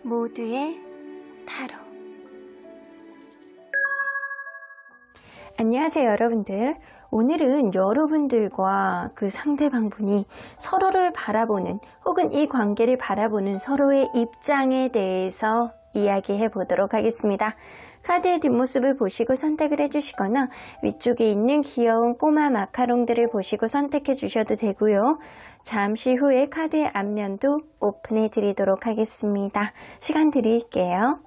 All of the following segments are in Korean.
모두의 타로. 안녕하세요, 여러분들. 오늘은 여러분들과 그 상대방분이 서로를 바라보는 혹은 이 관계를 바라보는 서로의 입장에 대해서 이야기해 보도록 하겠습니다. 카드의 뒷모습을 보시고 선택을 해주시거나 위쪽에 있는 귀여운 꼬마 마카롱들을 보시고 선택해 주셔도 되고요. 잠시 후에 카드의 앞면도 오픈해 드리도록 하겠습니다. 시간 드릴게요.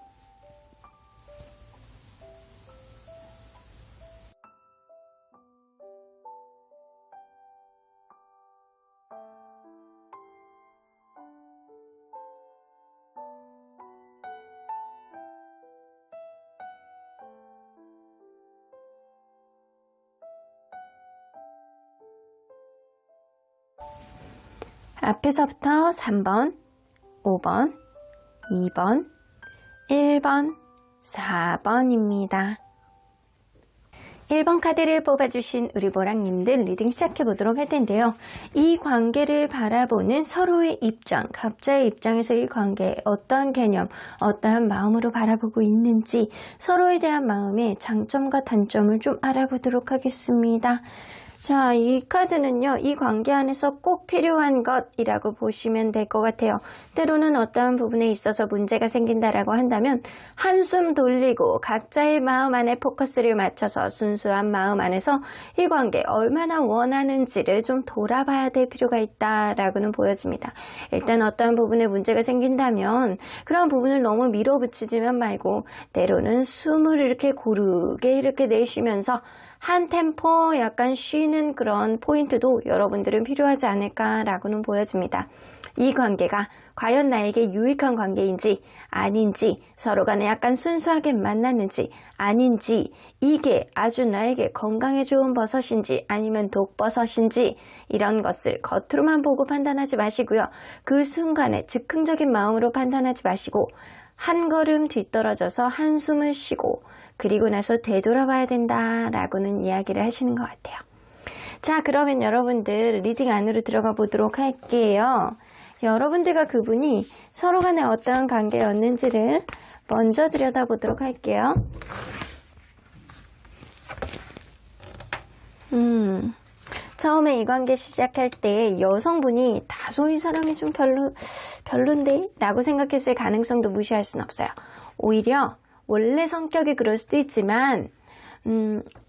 앞에서부터 3번, 5번, 2번, 1번, 4번입니다. 1번 카드를 뽑아주신 우리 보랑님들 리딩 시작해보도록 할 텐데요. 이 관계를 바라보는 서로의 입장, 각자의 입장에서 이 관계 어떠한 개념, 어떠한 마음으로 바라보고 있는지 서로에 대한 마음의 장점과 단점을 좀 알아보도록 하겠습니다. 자, 이 카드는요, 이 관계 안에서 꼭 필요한 것이라고 보시면 될 것 같아요. 때로는 어떠한 부분에 있어서 문제가 생긴다라고 한다면 한숨 돌리고 각자의 마음 안에 포커스를 맞춰서 순수한 마음 안에서 이 관계 얼마나 원하는지를 좀 돌아봐야 될 필요가 있다라고는 보여집니다. 일단 어떠한 부분에 문제가 생긴다면 그런 부분을 너무 밀어붙이지만 말고 때로는 숨을 이렇게 고르게 이렇게 내쉬면서 한 템포 약간 쉬는 그런 포인트도 여러분들은 필요하지 않을까라고는 보여집니다. 이 관계가 과연 나에게 유익한 관계인지 아닌지, 서로 간에 약간 순수하게 만났는지 아닌지, 이게 아주 나에게 건강에 좋은 버섯인지 아니면 독버섯인지 이런 것을 겉으로만 보고 판단하지 마시고요. 그 순간에 즉흥적인 마음으로 판단하지 마시고 한 걸음 뒤떨어져서 한숨을 쉬고 그리고 나서 되돌아봐야 된다라고는 이야기를 하시는 것 같아요. 자, 그러면 여러분들 리딩 안으로 들어가 보도록 할게요. 여러분들과 그분이 서로 간에 어떠한 관계였는지를 먼저 들여다보도록 할게요. 처음에 이 관계 시작할 때 여성분이 다소 이 사람이 좀 별론데? 라고 생각했을 가능성도 무시할 순 없어요. 오히려 원래 성격이 그럴 수도 있지만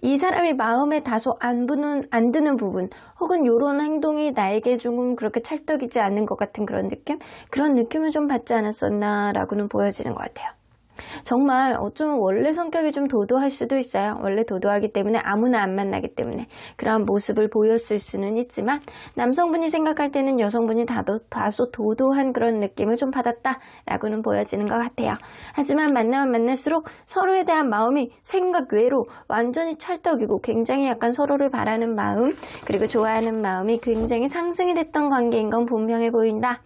이 사람이 마음에 다소 안 드는 부분 혹은 이런 행동이 나에게 조금 그렇게 찰떡이지 않는 것 같은 그런 느낌? 그런 느낌을 좀 받지 않았었나 라고는 보여지는 것 같아요. 정말 어쩌면 원래 성격이 좀 도도할 수도 있어요. 원래 도도하기 때문에 아무나 안 만나기 때문에 그런 모습을 보였을 수는 있지만 남성분이 생각할 때는 여성분이 다소 도도한 그런 느낌을 좀 받았다라고는 보여지는 것 같아요. 하지만 만나면 만날수록 서로에 대한 마음이 생각 외로 완전히 찰떡이고 굉장히 약간 서로를 바라는 마음 그리고 좋아하는 마음이 굉장히 상승이 됐던 관계인 건 분명해 보인다.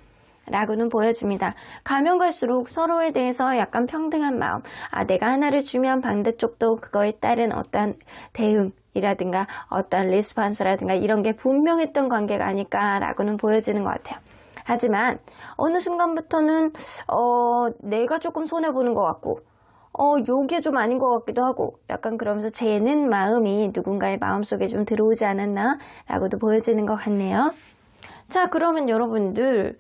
라고는 보여집니다. 가면 갈수록 서로에 대해서 약간 평등한 마음, 내가 하나를 주면 반대쪽도 그거에 따른 어떠한 대응이라든가 어떠한 리스폰스라든가 이런 게 분명했던 관계가 아닐까라고는 보여지는 것 같아요. 하지만 어느 순간부터는 내가 조금 손해보는 것 같고 요게 좀 아닌 것 같기도 하고 약간 그러면서 재는 마음이 누군가의 마음속에 좀 들어오지 않았나 라고도 보여지는 것 같네요. 자, 그러면 여러분들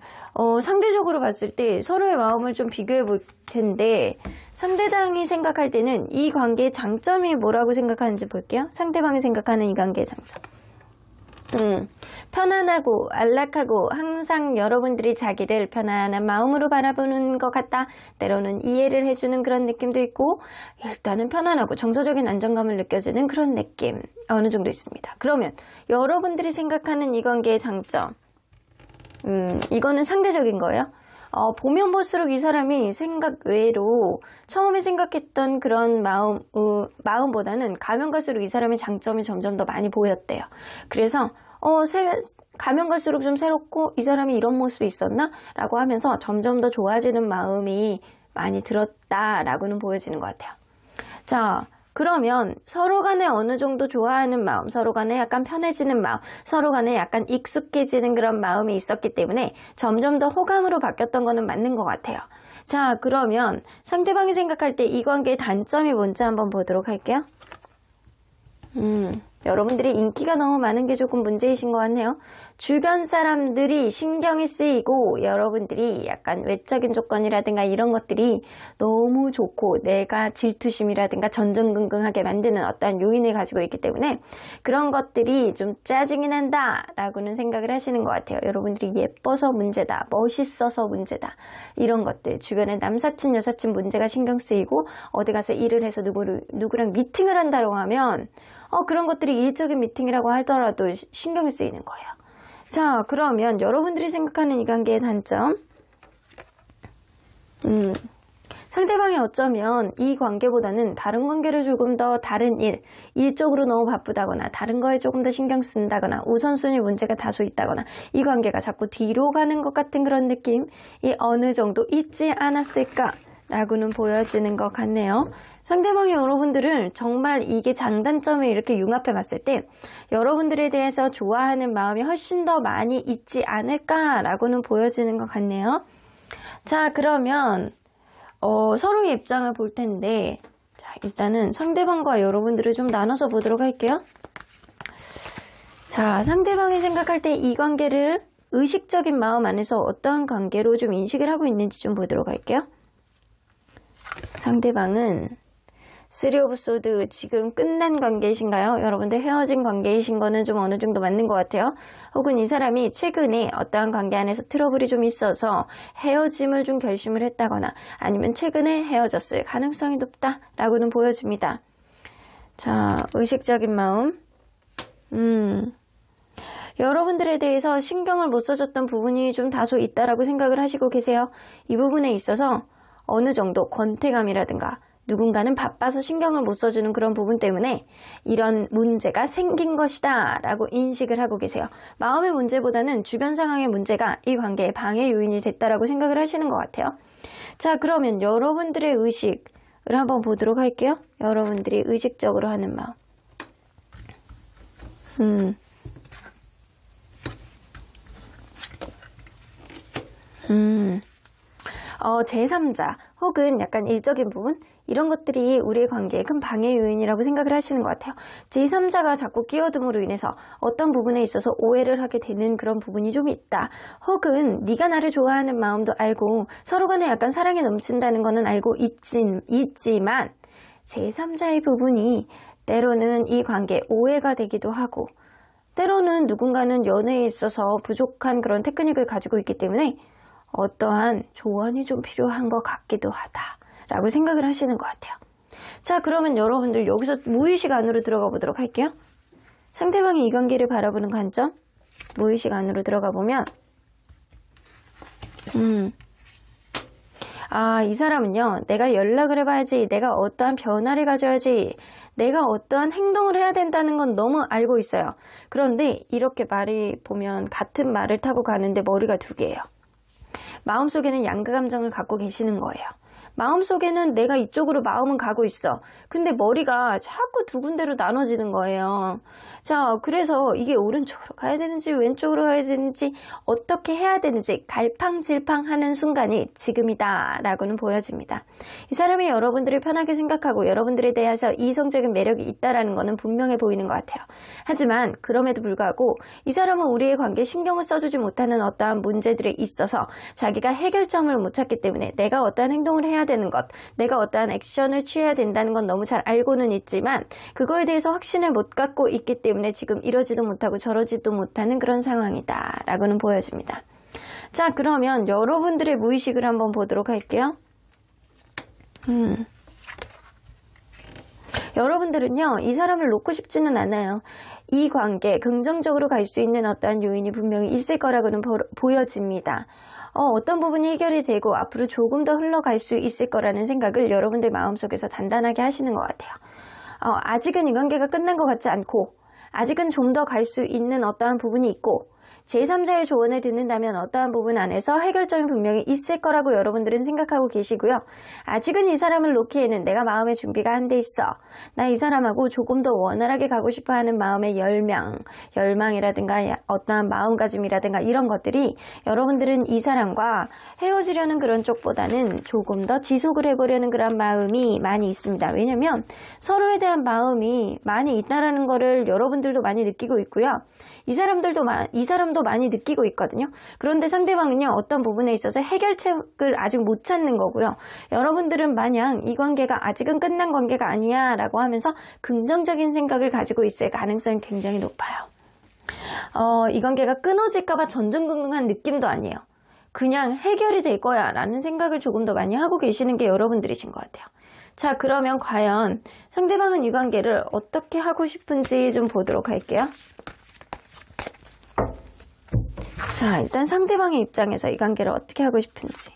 상대적으로 봤을 때 서로의 마음을 좀 비교해 볼 텐데 상대방이 생각할 때는 이 관계의 장점이 뭐라고 생각하는지 볼게요. 상대방이 생각하는 이 관계의 장점. 편안하고 안락하고 항상 여러분들이 자기를 편안한 마음으로 바라보는 것 같다. 때로는 이해를 해주는 그런 느낌도 있고 일단은 편안하고 정서적인 안정감을 느껴지는 그런 느낌 어느 정도 있습니다. 그러면 여러분들이 생각하는 이 관계의 장점 이거는 상대적인 거예요. 보면 볼수록 이 사람이 생각 외로 처음에 생각했던 그런 마음보다는 가면 갈수록 이 사람의 장점이 점점 더 많이 보였대요. 그래서 가면 갈수록 좀 새롭고 이 사람이 이런 모습이 있었나? 라고 하면서 점점 더 좋아지는 마음이 많이 들었다라고는 보여지는 것 같아요. 자, 그러면 서로 간에 어느 정도 좋아하는 마음, 서로 간에 약간 편해지는 마음, 서로 간에 약간 익숙해지는 그런 마음이 있었기 때문에 점점 더 호감으로 바뀌었던 거는 맞는 것 같아요. 자, 그러면 상대방이 생각할 때 이 관계의 단점이 뭔지 한번 보도록 할게요. 여러분들이 인기가 너무 많은 게 조금 문제이신 것 같네요. 주변 사람들이 신경이 쓰이고 여러분들이 약간 외적인 조건이라든가 이런 것들이 너무 좋고 내가 질투심이라든가 전전긍긍하게 만드는 어떠한 요인을 가지고 있기 때문에 그런 것들이 좀 짜증이 난다 라고는 생각을 하시는 것 같아요. 여러분들이 예뻐서 문제다, 멋있어서 문제다, 이런 것들, 주변에 남사친 여사친 문제가 신경 쓰이고 어디 가서 일을 해서 누구랑 미팅을 한다고 하면 그런 것들이 일적인 미팅이라고 하더라도 신경이 쓰이는 거예요. 자, 그러면 여러분들이 생각하는 이 관계의 단점, 상대방이 어쩌면 이 관계보다는 다른 관계를 조금 더 다른 일적으로 너무 바쁘다거나 다른 거에 조금 더 신경 쓴다거나 우선순위 문제가 다소 있다거나 이 관계가 자꾸 뒤로 가는 것 같은 그런 느낌이 어느 정도 있지 않았을까 라고는 보여지는 것 같네요. 상대방이 여러분들을 정말 이게 장단점을 이렇게 융합해 봤을 때 여러분들에 대해서 좋아하는 마음이 훨씬 더 많이 있지 않을까라고는 보여지는 것 같네요. 자, 그러면 서로의 입장을 볼 텐데, 자, 일단은 상대방과 여러분들을 좀 나눠서 보도록 할게요. 자, 상대방이 생각할 때 이 관계를 의식적인 마음 안에서 어떠한 관계로 좀 인식을 하고 있는지 좀 보도록 할게요. 상대방은 3 오브 소드 지금 끝난 관계이신가요? 여러분들 헤어진 관계이신 거는 좀 어느 정도 맞는 것 같아요. 혹은 이 사람이 최근에 어떠한 관계 안에서 트러블이 좀 있어서 헤어짐을 좀 결심을 했다거나 아니면 최근에 헤어졌을 가능성이 높다라고는 보여집니다. 자, 의식적인 마음. 여러분들에 대해서 신경을 못 써줬던 부분이 좀 다소 있다라고 생각을 하시고 계세요. 이 부분에 있어서 어느 정도 권태감이라든가 누군가는 바빠서 신경을 못 써주는 그런 부분 때문에 이런 문제가 생긴 것이다 라고 인식을 하고 계세요. 마음의 문제보다는 주변 상황의 문제가 이 관계의 방해 요인이 됐다라고 생각을 하시는 것 같아요. 자, 그러면 여러분들의 의식을 한번 보도록 할게요. 여러분들이 의식적으로 하는 마음. 제3자 혹은 약간 일적인 부분 이런 것들이 우리의 관계에 큰 방해 요인이라고 생각을 하시는 것 같아요. 제3자가 자꾸 끼어듦으로 인해서 어떤 부분에 있어서 오해를 하게 되는 그런 부분이 좀 있다. 혹은 네가 나를 좋아하는 마음도 알고 서로 간에 약간 사랑이 넘친다는 거는 알고 있지만 제3자의 부분이 때로는 이 관계에 오해가 되기도 하고 때로는 누군가는 연애에 있어서 부족한 그런 테크닉을 가지고 있기 때문에 어떠한 조언이 좀 필요한 것 같기도 하다라고 생각을 하시는 것 같아요. 자, 그러면 여러분들 여기서 무의식 안으로 들어가 보도록 할게요. 상대방이 이 관계를 바라보는 관점, 무의식 안으로 들어가 보면 이 사람은요, 내가 연락을 해봐야지, 내가 어떠한 변화를 가져야지, 내가 어떠한 행동을 해야 된다는 건 너무 알고 있어요. 그런데 이렇게 말이 보면 같은 말을 타고 가는데 머리가 두 개예요. 마음속에는 양가 감정을 갖고 계시는 거예요. 마음속에는 내가 이쪽으로 마음은 가고 있어. 근데 머리가 자꾸 두 군데로 나눠지는 거예요. 자, 그래서 이게 오른쪽으로 가야 되는지 왼쪽으로 가야 되는지 어떻게 해야 되는지 갈팡질팡하는 순간이 지금이다 라고는 보여집니다. 이 사람이 여러분들을 편하게 생각하고 여러분들에 대해서 이성적인 매력이 있다라는 거는 분명해 보이는 것 같아요. 하지만 그럼에도 불구하고 이 사람은 우리의 관계에 신경을 써주지 못하는 어떠한 문제들에 있어서 자기가 해결점을 못 찾기 때문에 내가 어떠한 행동을 해야 되는 것, 내가 어떠한 액션을 취해야 된다는 건 너무 잘 알고는 있지만 그거에 대해서 확신을 못 갖고 있기 때문에 지금 이러지도 못하고 저러지도 못하는 그런 상황이다 라고는 보여집니다. 자, 그러면 여러분들의 무의식을 한번 보도록 할게요. 여러분들은요, 이 사람을 놓고 싶지는 않아요. 이 관계 긍정적으로 갈 수 있는 어떠한 요인이 분명히 있을 거라고는 보여집니다. 어떤 부분이 해결이 되고 앞으로 조금 더 흘러갈 수 있을 거라는 생각을 여러분들 마음속에서 단단하게 하시는 것 같아요. 아직은 이 관계가 끝난 것 같지 않고 아직은 좀 더 갈 수 있는 어떠한 부분이 있고 제3자의 조언을 듣는다면 어떠한 부분 안에서 해결점이 분명히 있을 거라고 여러분들은 생각하고 계시고요. 아직은 이 사람을 놓기에는 내가 마음의 준비가 안 돼 있어. 나 이 사람하고 조금 더 원활하게 가고 싶어하는 마음의 열망이라든가 어떠한 마음가짐이라든가 이런 것들이 여러분들은 이 사람과 헤어지려는 그런 쪽보다는 조금 더 지속을 해보려는 그런 마음이 많이 있습니다. 왜냐면 서로에 대한 마음이 많이 있다라는 거를 여러분들도 많이 느끼고 있고요. 이 사람도 많이 느끼고 있거든요. 그런데 상대방은요, 어떤 부분에 있어서 해결책을 아직 못 찾는 거고요. 여러분들은 마냥 이 관계가 아직은 끝난 관계가 아니야 라고 하면서 긍정적인 생각을 가지고 있을 가능성이 굉장히 높아요. 이 관계가 끊어질까봐 전전긍긍한 느낌도 아니에요. 그냥 해결이 될 거야 라는 생각을 조금 더 많이 하고 계시는 게 여러분들이신 것 같아요. 자, 그러면 과연 상대방은 이 관계를 어떻게 하고 싶은지 좀 보도록 할게요. 자, 일단 상대방의 입장에서 이 관계를 어떻게 하고 싶은지.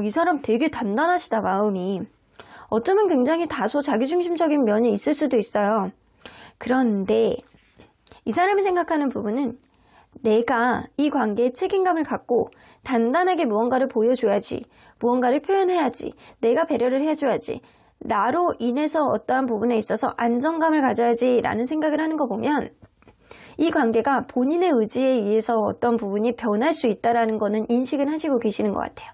이 사람 되게 단단하시다, 마음이. 어쩌면 굉장히 다소 자기중심적인 면이 있을 수도 있어요. 그런데 이 사람이 생각하는 부분은 내가 이 관계에 책임감을 갖고 단단하게 무언가를 보여줘야지, 무언가를 표현해야지, 내가 배려를 해줘야지, 나로 인해서 어떠한 부분에 있어서 안정감을 가져야지 라는 생각을 하는 거 보면 이 관계가 본인의 의지에 의해서 어떤 부분이 변할 수 있다는 거는 인식은 하시고 계시는 것 같아요.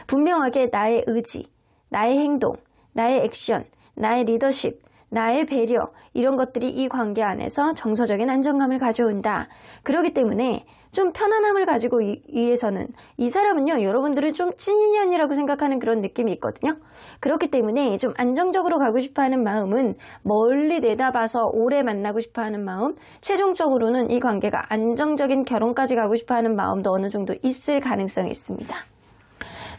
분명하게 나의 의지, 나의 행동, 나의 액션, 나의 리더십, 나의 배려 이런 것들이 이 관계 안에서 정서적인 안정감을 가져온다. 그렇기 때문에 좀 편안함을 가지고 위해서는 이 사람은요, 여러분들은 좀 찐인연이라고 생각하는 그런 느낌이 있거든요. 그렇기 때문에 좀 안정적으로 가고 싶어하는 마음은 멀리 내다봐서 오래 만나고 싶어하는 마음, 최종적으로는 이 관계가 안정적인 결혼까지 가고 싶어하는 마음도 어느 정도 있을 가능성이 있습니다.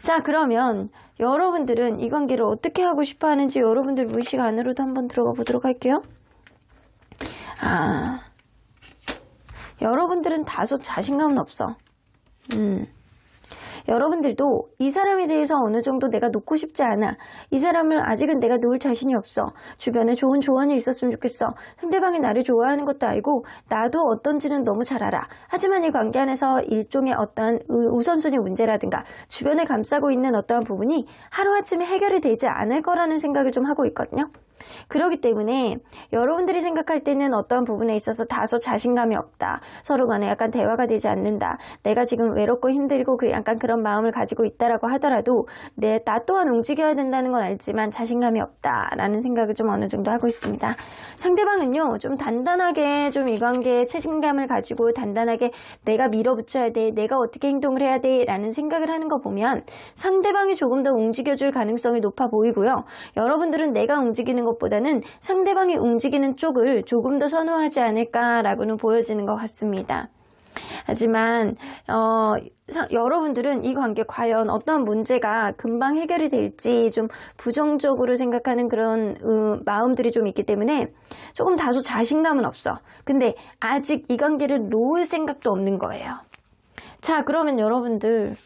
자, 그러면 여러분들은 이 관계를 어떻게 하고 싶어 하는지 여러분들 무의식 안으로도 한번 들어가 보도록 할게요. 여러분들은 다소 자신감은 없어. 여러분들도 이 사람에 대해서 어느 정도 내가 놓고 싶지 않아. 이 사람을 아직은 내가 놓을 자신이 없어. 주변에 좋은 조언이 있었으면 좋겠어. 상대방이 나를 좋아하는 것도 알고 나도 어떤지는 너무 잘 알아. 하지만 이 관계 안에서 일종의 어떤 우선순위 문제라든가 주변에 감싸고 있는 어떠한 부분이 하루아침에 해결이 되지 않을 거라는 생각을 좀 하고 있거든요. 그렇기 때문에 여러분들이 생각할 때는 어떤 부분에 있어서 다소 자신감이 없다. 서로 간에 약간 대화가 되지 않는다. 내가 지금 외롭고 힘들고 약간 그런 마음을 가지고 있다라고 하더라도 나 또한 움직여야 된다는 건 알지만 자신감이 없다라는 생각을 좀 어느 정도 하고 있습니다. 상대방은요, 좀 단단하게 좀 이 관계에 책임감을 가지고 단단하게 내가 밀어붙여야 돼. 내가 어떻게 행동을 해야 돼. 라는 생각을 하는 거 보면 상대방이 조금 더 움직여줄 가능성이 높아 보이고요. 여러분들은 내가 움직이는 것보다는 상대방이 움직이는 쪽을 조금 더 선호하지 않을까라고는 보여지는 것 같습니다. 하지만 여러분들은 이 관계 과연 어떤 문제가 금방 해결이 될지 좀 부정적으로 생각하는 그런 마음들이 좀 있기 때문에 조금 다소 자신감은 없어. 근데 아직 이 관계를 놓을 생각도 없는 거예요. 자, 그러면 여러분들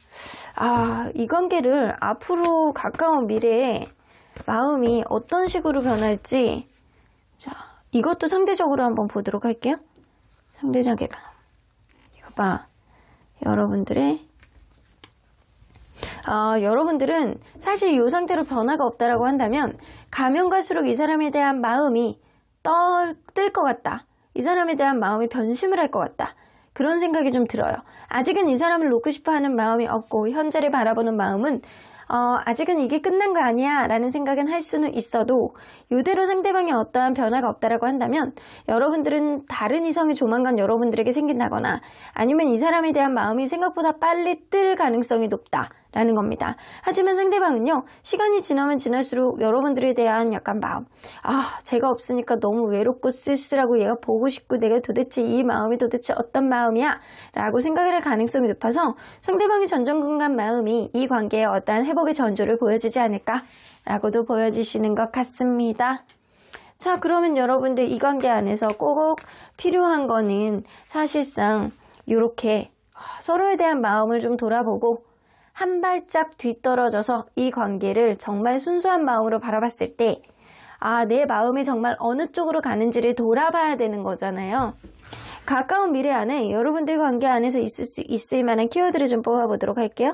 이 관계를 앞으로 가까운 미래에 마음이 어떤 식으로 변할지, 자, 이것도 상대적으로 한번 보도록 할게요. 상대적인 변화. 이거 봐. 여러분들은 사실 이 상태로 변화가 없다라고 한다면 가면 갈수록 이 사람에 대한 마음이 뜰 것 같다. 이 사람에 대한 마음이 변심을 할 것 같다. 그런 생각이 좀 들어요. 아직은 이 사람을 놓고 싶어 하는 마음이 없고 현재를 바라보는 마음은 아직은 이게 끝난 거 아니야 라는 생각은 할 수는 있어도 이대로 상대방이 어떠한 변화가 없다라고 한다면 여러분들은 다른 이성이 조만간 여러분들에게 생긴다거나 아니면 이 사람에 대한 마음이 생각보다 빨리 뜰 가능성이 높다라는 겁니다. 하지만 상대방은요, 시간이 지나면 지날수록 여러분들에 대한 약간 마음, 제가 없으니까 너무 외롭고 쓸쓸하고 얘가 보고 싶고 내가 도대체 이 마음이 도대체 어떤 마음이야 라고 생각을 할 가능성이 높아서 상대방의 전전긍긍한 마음이 이 관계에 어떠한 회복의 전조를 보여주지 않을까라고도 보여지시는 것 같습니다. 자, 그러면 여러분들 이 관계 안에서 꼭 필요한 거는 사실상 이렇게 서로에 대한 마음을 좀 돌아보고 한 발짝 뒤떨어져서 이 관계를 정말 순수한 마음으로 바라봤을 때 내 마음이 정말 어느 쪽으로 가는지를 돌아봐야 되는 거잖아요. 가까운 미래 안에 여러분들 관계 안에서 있을 수 있을 만한 키워드를 좀 뽑아보도록 할게요.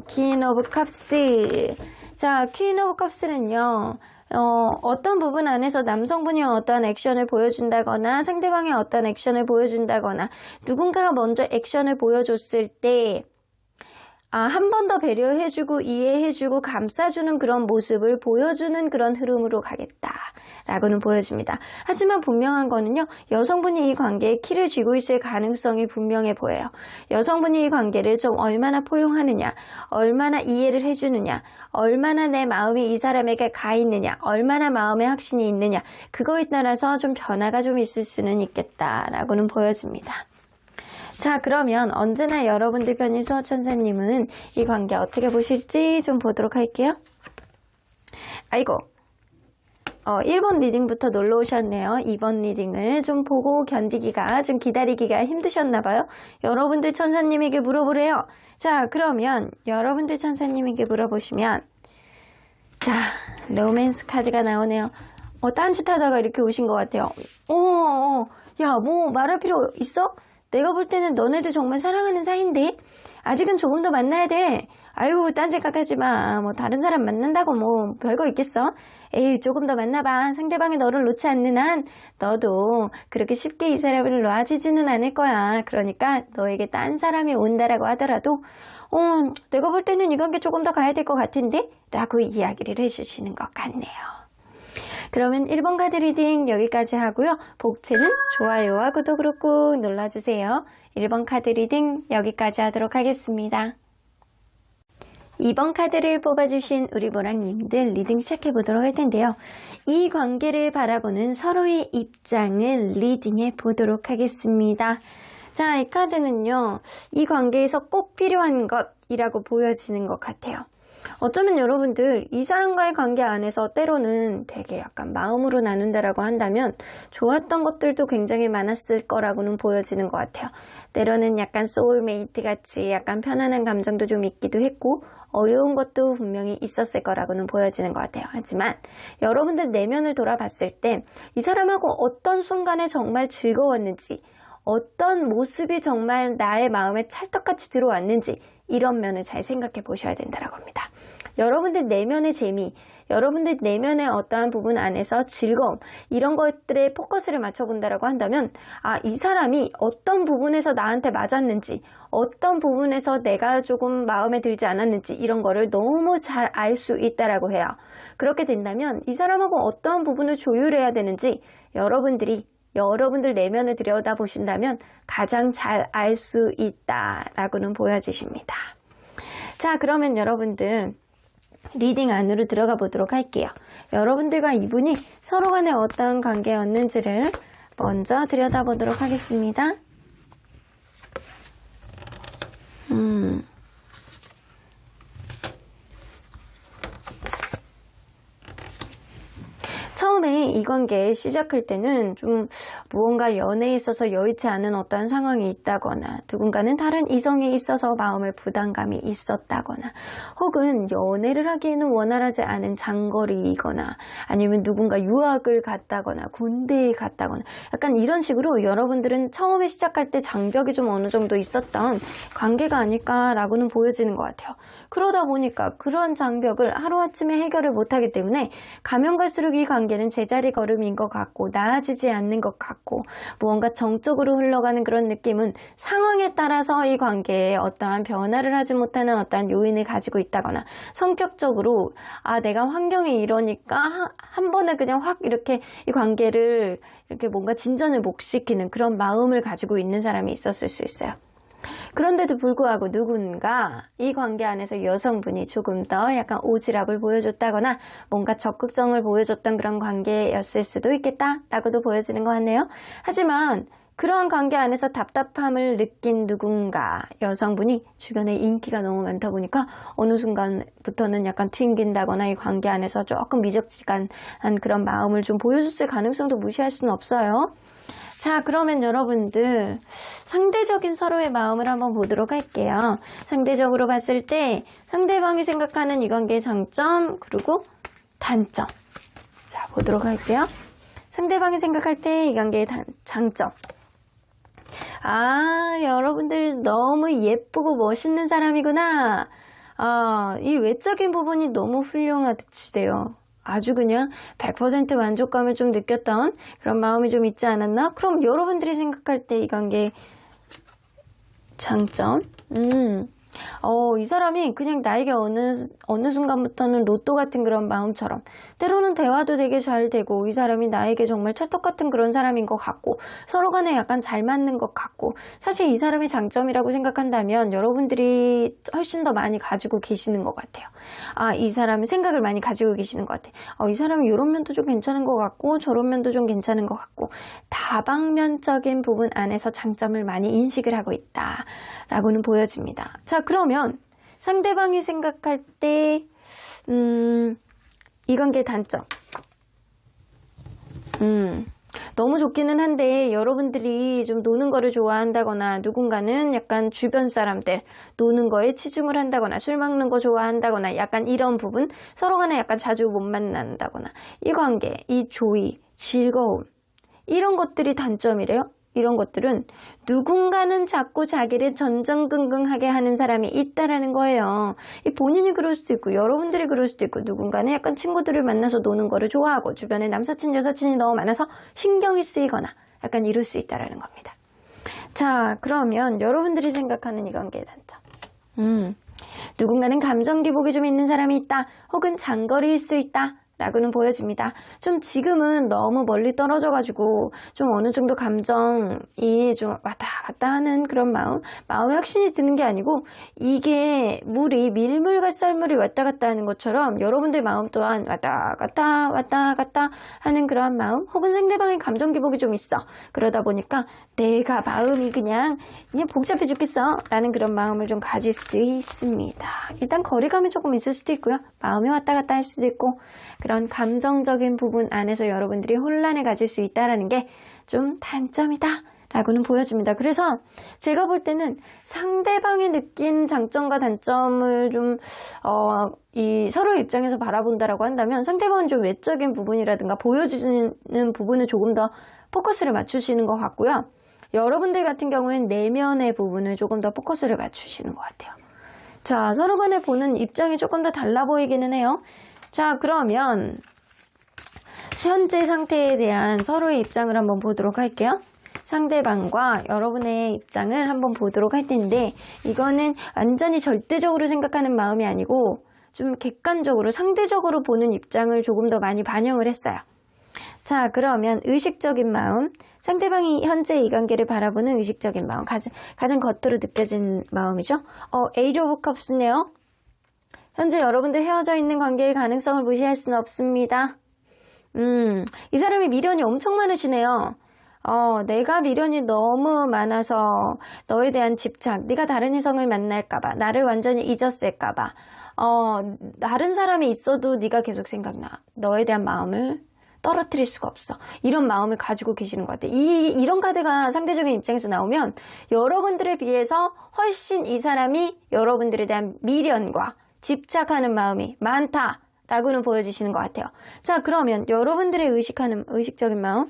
퀸 오브 컵스. 자, 퀸 오브 컵스는요. 어떤 부분 안에서 남성분이 어떤 액션을 보여준다거나 상대방이 어떤 액션을 보여준다거나 누군가가 먼저 액션을 보여줬을 때 한 번 더 배려해주고 이해해주고 감싸주는 그런 모습을 보여주는 그런 흐름으로 가겠다라고는 보여집니다. 하지만 분명한 거는요. 여성분이 이 관계에 키를 쥐고 있을 가능성이 분명해 보여요. 여성분이 이 관계를 좀 얼마나 포용하느냐, 얼마나 이해를 해주느냐, 얼마나 내 마음이 이 사람에게 가 있느냐, 얼마나 마음에 확신이 있느냐, 그거에 따라서 좀 변화가 좀 있을 수는 있겠다라고는 보여집니다. 자, 그러면 언제나 여러분들 편인 수호천사님은 이 관계 어떻게 보실지 좀 보도록 할게요. 아이고, 1번 리딩부터 놀러 오셨네요. 2번 리딩을 좀 보고 견디기가, 좀 기다리기가 힘드셨나봐요. 여러분들 천사님에게 물어보래요. 자, 그러면 여러분들 천사님에게 물어보시면, 자, 로맨스 카드가 나오네요. 딴짓하다가 이렇게 오신 것 같아요. 야, 뭐 말할 필요 있어? 내가 볼 때는 너네들 정말 사랑하는 사이인데 아직은 조금 더 만나야 돼. 아이고 딴짓각하지 마. 뭐 다른 사람 만난다고 뭐 별거 있겠어? 에이 조금 더 만나봐. 상대방이 너를 놓지 않는 한 너도 그렇게 쉽게 이 사람을 놔주지는 않을 거야. 그러니까 너에게 딴 사람이 온다라고 하더라도 내가 볼 때는 이 관계 조금 더 가야 될 것 같은데? 라고 이야기를 해주시는 것 같네요. 그러면 1번 카드 리딩 여기까지 하고요. 복채는 좋아요와 구독으로 꾹 눌러주세요. 1번 카드 리딩 여기까지 하도록 하겠습니다. 2번 카드를 뽑아주신 우리 보랑님들 리딩 시작해보도록 할 텐데요. 이 관계를 바라보는 서로의 입장을 리딩해 보도록 하겠습니다. 자, 이 카드는요. 이 관계에서 꼭 필요한 것이라고 보여지는 것 같아요. 어쩌면 여러분들 이 사람과의 관계 안에서 때로는 되게 약간 마음으로 나눈다라고 한다면 좋았던 것들도 굉장히 많았을 거라고는 보여지는 것 같아요. 때로는 약간 소울메이트 같이 약간 편안한 감정도 좀 있기도 했고 어려운 것도 분명히 있었을 거라고는 보여지는 것 같아요. 하지만 여러분들 내면을 돌아봤을 때 이 사람하고 어떤 순간에 정말 즐거웠는지 어떤 모습이 정말 나의 마음에 찰떡같이 들어왔는지 이런 면을 잘 생각해 보셔야 된다고 합니다. 여러분들 내면의 재미, 여러분들 내면의 어떠한 부분 안에서 즐거움 이런 것들에 포커스를 맞춰본다고 한다면 이 사람이 어떤 부분에서 나한테 맞았는지 어떤 부분에서 내가 조금 마음에 들지 않았는지 이런 거를 너무 잘 알 수 있다라고 해요. 그렇게 된다면 이 사람하고 어떤 부분을 조율해야 되는지 여러분들 내면을 들여다보신다면 가장 잘 알 수 있다라고는 보여지십니다. 자, 그러면 여러분들 리딩 안으로 들어가 보도록 할게요. 여러분들과 이분이 서로 간에 어떤 관계였는지를 먼저 들여다보도록 하겠습니다. 처음에 이 관계 시작할 때는 좀 무언가 연애에 있어서 여의치 않은 어떠한 상황이 있다거나 누군가는 다른 이성에 있어서 마음의 부담감이 있었다거나 혹은 연애를 하기에는 원활하지 않은 장거리이거나 아니면 누군가 유학을 갔다거나 군대에 갔다거나 약간 이런 식으로 여러분들은 처음에 시작할 때 장벽이 좀 어느 정도 있었던 관계가 아닐까라고는 보여지는 것 같아요. 그러다 보니까 그런 장벽을 하루아침에 해결을 못하기 때문에 가면 갈수록 이 관계는 제자리 걸음인 것 같고 나아지지 않는 것 같고 무언가 정적으로 흘러가는 그런 느낌은 상황에 따라서 이 관계에 어떠한 변화를 하지 못하는 어떠한 요인을 가지고 있다거나 성격적으로 내가 환경이 이러니까 한 번에 그냥 확 이렇게 이 관계를 이렇게 뭔가 진전을 못 시키는 그런 마음을 가지고 있는 사람이 있었을 수 있어요. 그런데도 불구하고 누군가 이 관계 안에서 여성분이 조금 더 약간 오지랖을 보여줬다거나 뭔가 적극성을 보여줬던 그런 관계였을 수도 있겠다라고도 보여지는 것 같네요. 하지만 그러한 관계 안에서 답답함을 느낀 누군가 여성분이 주변에 인기가 너무 많다 보니까 어느 순간부터는 약간 튕긴다거나 이 관계 안에서 조금 미적지근한 그런 마음을 좀 보여줬을 가능성도 무시할 수는 없어요. 자, 그러면 여러분들 상대적인 서로의 마음을 한번 보도록 할게요. 상대적으로 봤을 때 상대방이 생각하는 이 관계의 장점 그리고 단점. 자, 보도록 할게요. 상대방이 생각할 때 이 관계의 장점. 아, 여러분들 너무 예쁘고 멋있는 사람이구나. 이 외적인 부분이 너무 훌륭하시대요. 아주 그냥 100% 만족감을 좀 느꼈던 그런 마음이 좀 있지 않았나? 그럼 여러분들이 생각할 때 이 관계의 장점? 이 사람이 그냥 나에게 어느 순간부터는 로또 같은 그런 마음처럼 때로는 대화도 되게 잘 되고 이 사람이 나에게 정말 찰떡 같은 그런 사람인 것 같고 서로 간에 약간 잘 맞는 것 같고 사실 이 사람의 장점이라고 생각한다면 여러분들이 훨씬 더 많이 가지고 계시는 것 같아요. 이 사람의 생각을 많이 가지고 계시는 것 같아요. 이 사람이 이런 면도 좀 괜찮은 것 같고 저런 면도 좀 괜찮은 것 같고 다방면적인 부분 안에서 장점을 많이 인식을 하고 있다라고는 보여집니다. 자, 그러면 상대방이 생각할 때 이 관계의 단점. 너무 좋기는 한데 여러분들이 좀 노는 거를 좋아한다거나 누군가는 약간 주변 사람들 노는 거에 치중을 한다거나 술 먹는 거 좋아한다거나 약간 이런 부분 서로 간에 약간 자주 못 만난다거나 이 관계, 이 조의, 즐거움 이런 것들이 단점이래요. 이런 것들은 누군가는 자꾸 자기를 전전긍긍하게 하는 사람이 있다라는 거예요. 본인이 그럴 수도 있고 여러분들이 그럴 수도 있고 누군가는 약간 친구들을 만나서 노는 거를 좋아하고 주변에 남사친 여사친이 너무 많아서 신경이 쓰이거나 약간 이럴 수 있다라는 겁니다. 자, 그러면 여러분들이 생각하는 이 관계의 단점. 누군가는 감정 기복이 좀 있는 사람이 있다. 혹은 장거리일 수 있다. 라고는 보여집니다. 좀 지금은 너무 멀리 떨어져가지고 좀 어느 정도 감정이 좀 왔다 갔다 하는 그런 마음의 확신이 드는 게 아니고 이게 물이 밀물과 썰물이 왔다 갔다 하는 것처럼 여러분들 마음 또한 왔다 갔다 하는 그러한 마음 혹은 상대방의 감정 기복이 좀 있어. 그러다 보니까 내가 마음이 그냥 복잡해 죽겠어 라는 그런 마음을 좀 가질 수도 있습니다. 일단 거리감이 조금 있을 수도 있고요. 마음이 왔다 갔다 할 수도 있고 그런 감정적인 부분 안에서 여러분들이 혼란을 가질 수 있다는 게 좀 단점이다 라고는 보여집니다. 그래서 제가 볼 때는 상대방이 느낀 장점과 단점을 좀 이 서로의 입장에서 바라본다라고 한다면 상대방은 좀 외적인 부분이라든가 보여주는 부분을 조금 더 포커스를 맞추시는 것 같고요. 여러분들 같은 경우에는 내면의 부분을 조금 더 포커스를 맞추시는 것 같아요. 자, 서로 간에 보는 입장이 조금 더 달라 보이기는 해요. 자, 그러면 현재 상태에 대한 서로의 입장을 한번 보도록 할게요. 상대방과 여러분의 입장을 한번 보도록 할 텐데 이거는 완전히 절대적으로 생각하는 마음이 아니고 좀 객관적으로 상대적으로 보는 입장을 조금 더 많이 반영을 했어요. 자, 그러면 의식적인 마음, 상대방이 현재 이 관계를 바라보는 의식적인 마음, 가장 겉으로 느껴진 마음이죠. 에이리 오브 컵스네요. 현재 여러분들 헤어져 있는 관계의 가능성을 무시할 수는 없습니다. 이 사람이 미련이 엄청 많으시네요. 내가 미련이 너무 많아서 너에 대한 집착, 네가 다른 이성을 만날까봐, 나를 완전히 잊었을까봐, 다른 사람이 있어도 네가 계속 생각나. 너에 대한 마음을 떨어뜨릴 수가 없어. 이런 마음을 가지고 계시는 것 같아요. 이런 카드가 상대적인 입장에서 나오면 여러분들에 비해서 훨씬 이 사람이 여러분들에 대한 미련과 집착하는 마음이 많다라고는 보여주시는 것 같아요. 자, 그러면 여러분들의 의식적인 마음.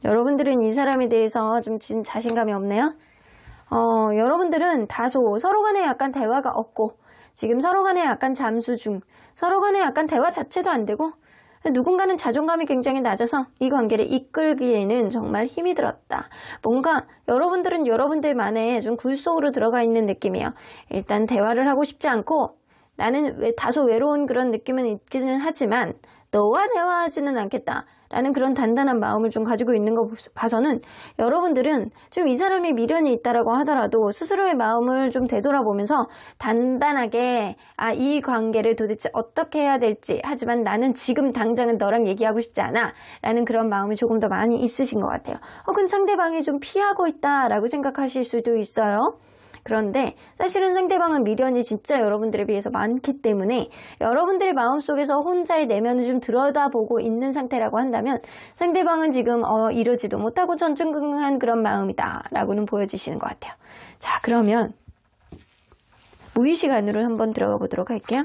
여러분들은 이 사람에 대해서 좀 자신감이 없네요. 여러분들은 다소 서로 간에 약간 대화가 없고 지금 서로 간에 약간 잠수 중, 서로 간에 약간 대화 자체도 안 되고 누군가는 자존감이 굉장히 낮아서 이 관계를 이끌기에는 정말 힘이 들었다. 뭔가 여러분들은 여러분들만의 좀 굴 속으로 들어가 있는 느낌이에요. 일단 대화를 하고 싶지 않고 나는 다소 외로운 그런 느낌은 있기는 하지만 너와 대화하지는 않겠다라는 그런 단단한 마음을 좀 가지고 있는 거 봐서는 여러분들은 좀 이 사람이 미련이 있다라고 하더라도 스스로의 마음을 좀 되돌아보면서 단단하게 이 관계를 도대체 어떻게 해야 될지 하지만 나는 지금 당장은 너랑 얘기하고 싶지 않아 라는 그런 마음이 조금 더 많이 있으신 것 같아요. 혹은 상대방이 좀 피하고 있다라고 생각하실 수도 있어요. 그런데 사실은 상대방은 미련이 진짜 여러분들에 비해서 많기 때문에 여러분들의 마음속에서 혼자의 내면을 좀 들여다보고 있는 상태라고 한다면 상대방은 지금 이러지도 못하고 전전긍긍한 그런 마음이다 라고는 보여지시는 것 같아요. 자, 그러면 무의식 안으로 한번 들어가 보도록 할게요.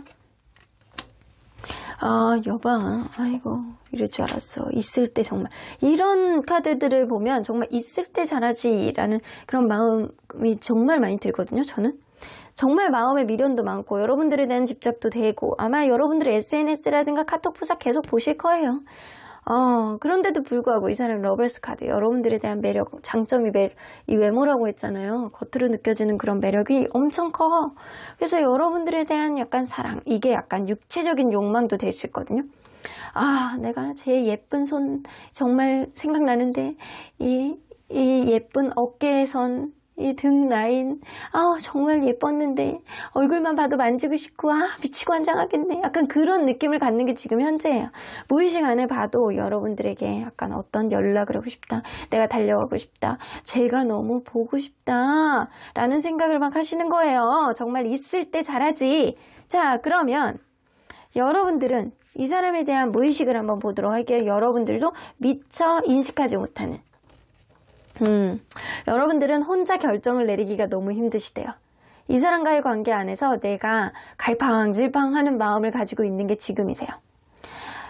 여봐, 아이고, 이럴 줄 알았어. 있을 때 정말. 이런 카드들을 보면 정말 있을 때 잘하지 라는 그런 마음이 정말 많이 들거든요, 저는. 정말 마음에 미련도 많고 여러분들에 대한 집착도 되고 아마 여러분들의 SNS라든가 카톡 프사 계속 보실 거예요. 그런데도 불구하고 이 사람 러버스 카드, 여러분들에 대한 매력, 장점이 이 외모라고 했잖아요. 겉으로 느껴지는 그런 매력이 엄청 커. 그래서 여러분들에 대한 약간 사랑, 이게 약간 육체적인 욕망도 될 수 있거든요. 내가 제 예쁜 손 정말 생각나는데 이 예쁜 어깨선, 이 등 라인, 정말 예뻤는데 얼굴만 봐도 만지고 싶고 미치고 환장하겠네. 약간 그런 느낌을 갖는 게 지금 현재예요. 무의식 안에 봐도 여러분들에게 약간 어떤 연락을 하고 싶다, 내가 달려가고 싶다, 제가 너무 보고 싶다 라는 생각을 막 하시는 거예요. 정말 있을 때 잘하지. 자, 그러면 여러분들은 이 사람에 대한 무의식을 한번 보도록 할게요. 여러분들도 미처 인식하지 못하는, 여러분들은 혼자 결정을 내리기가 너무 힘드시대요. 이 사람과의 관계 안에서 내가 갈팡질팡하는 마음을 가지고 있는 게 지금이세요.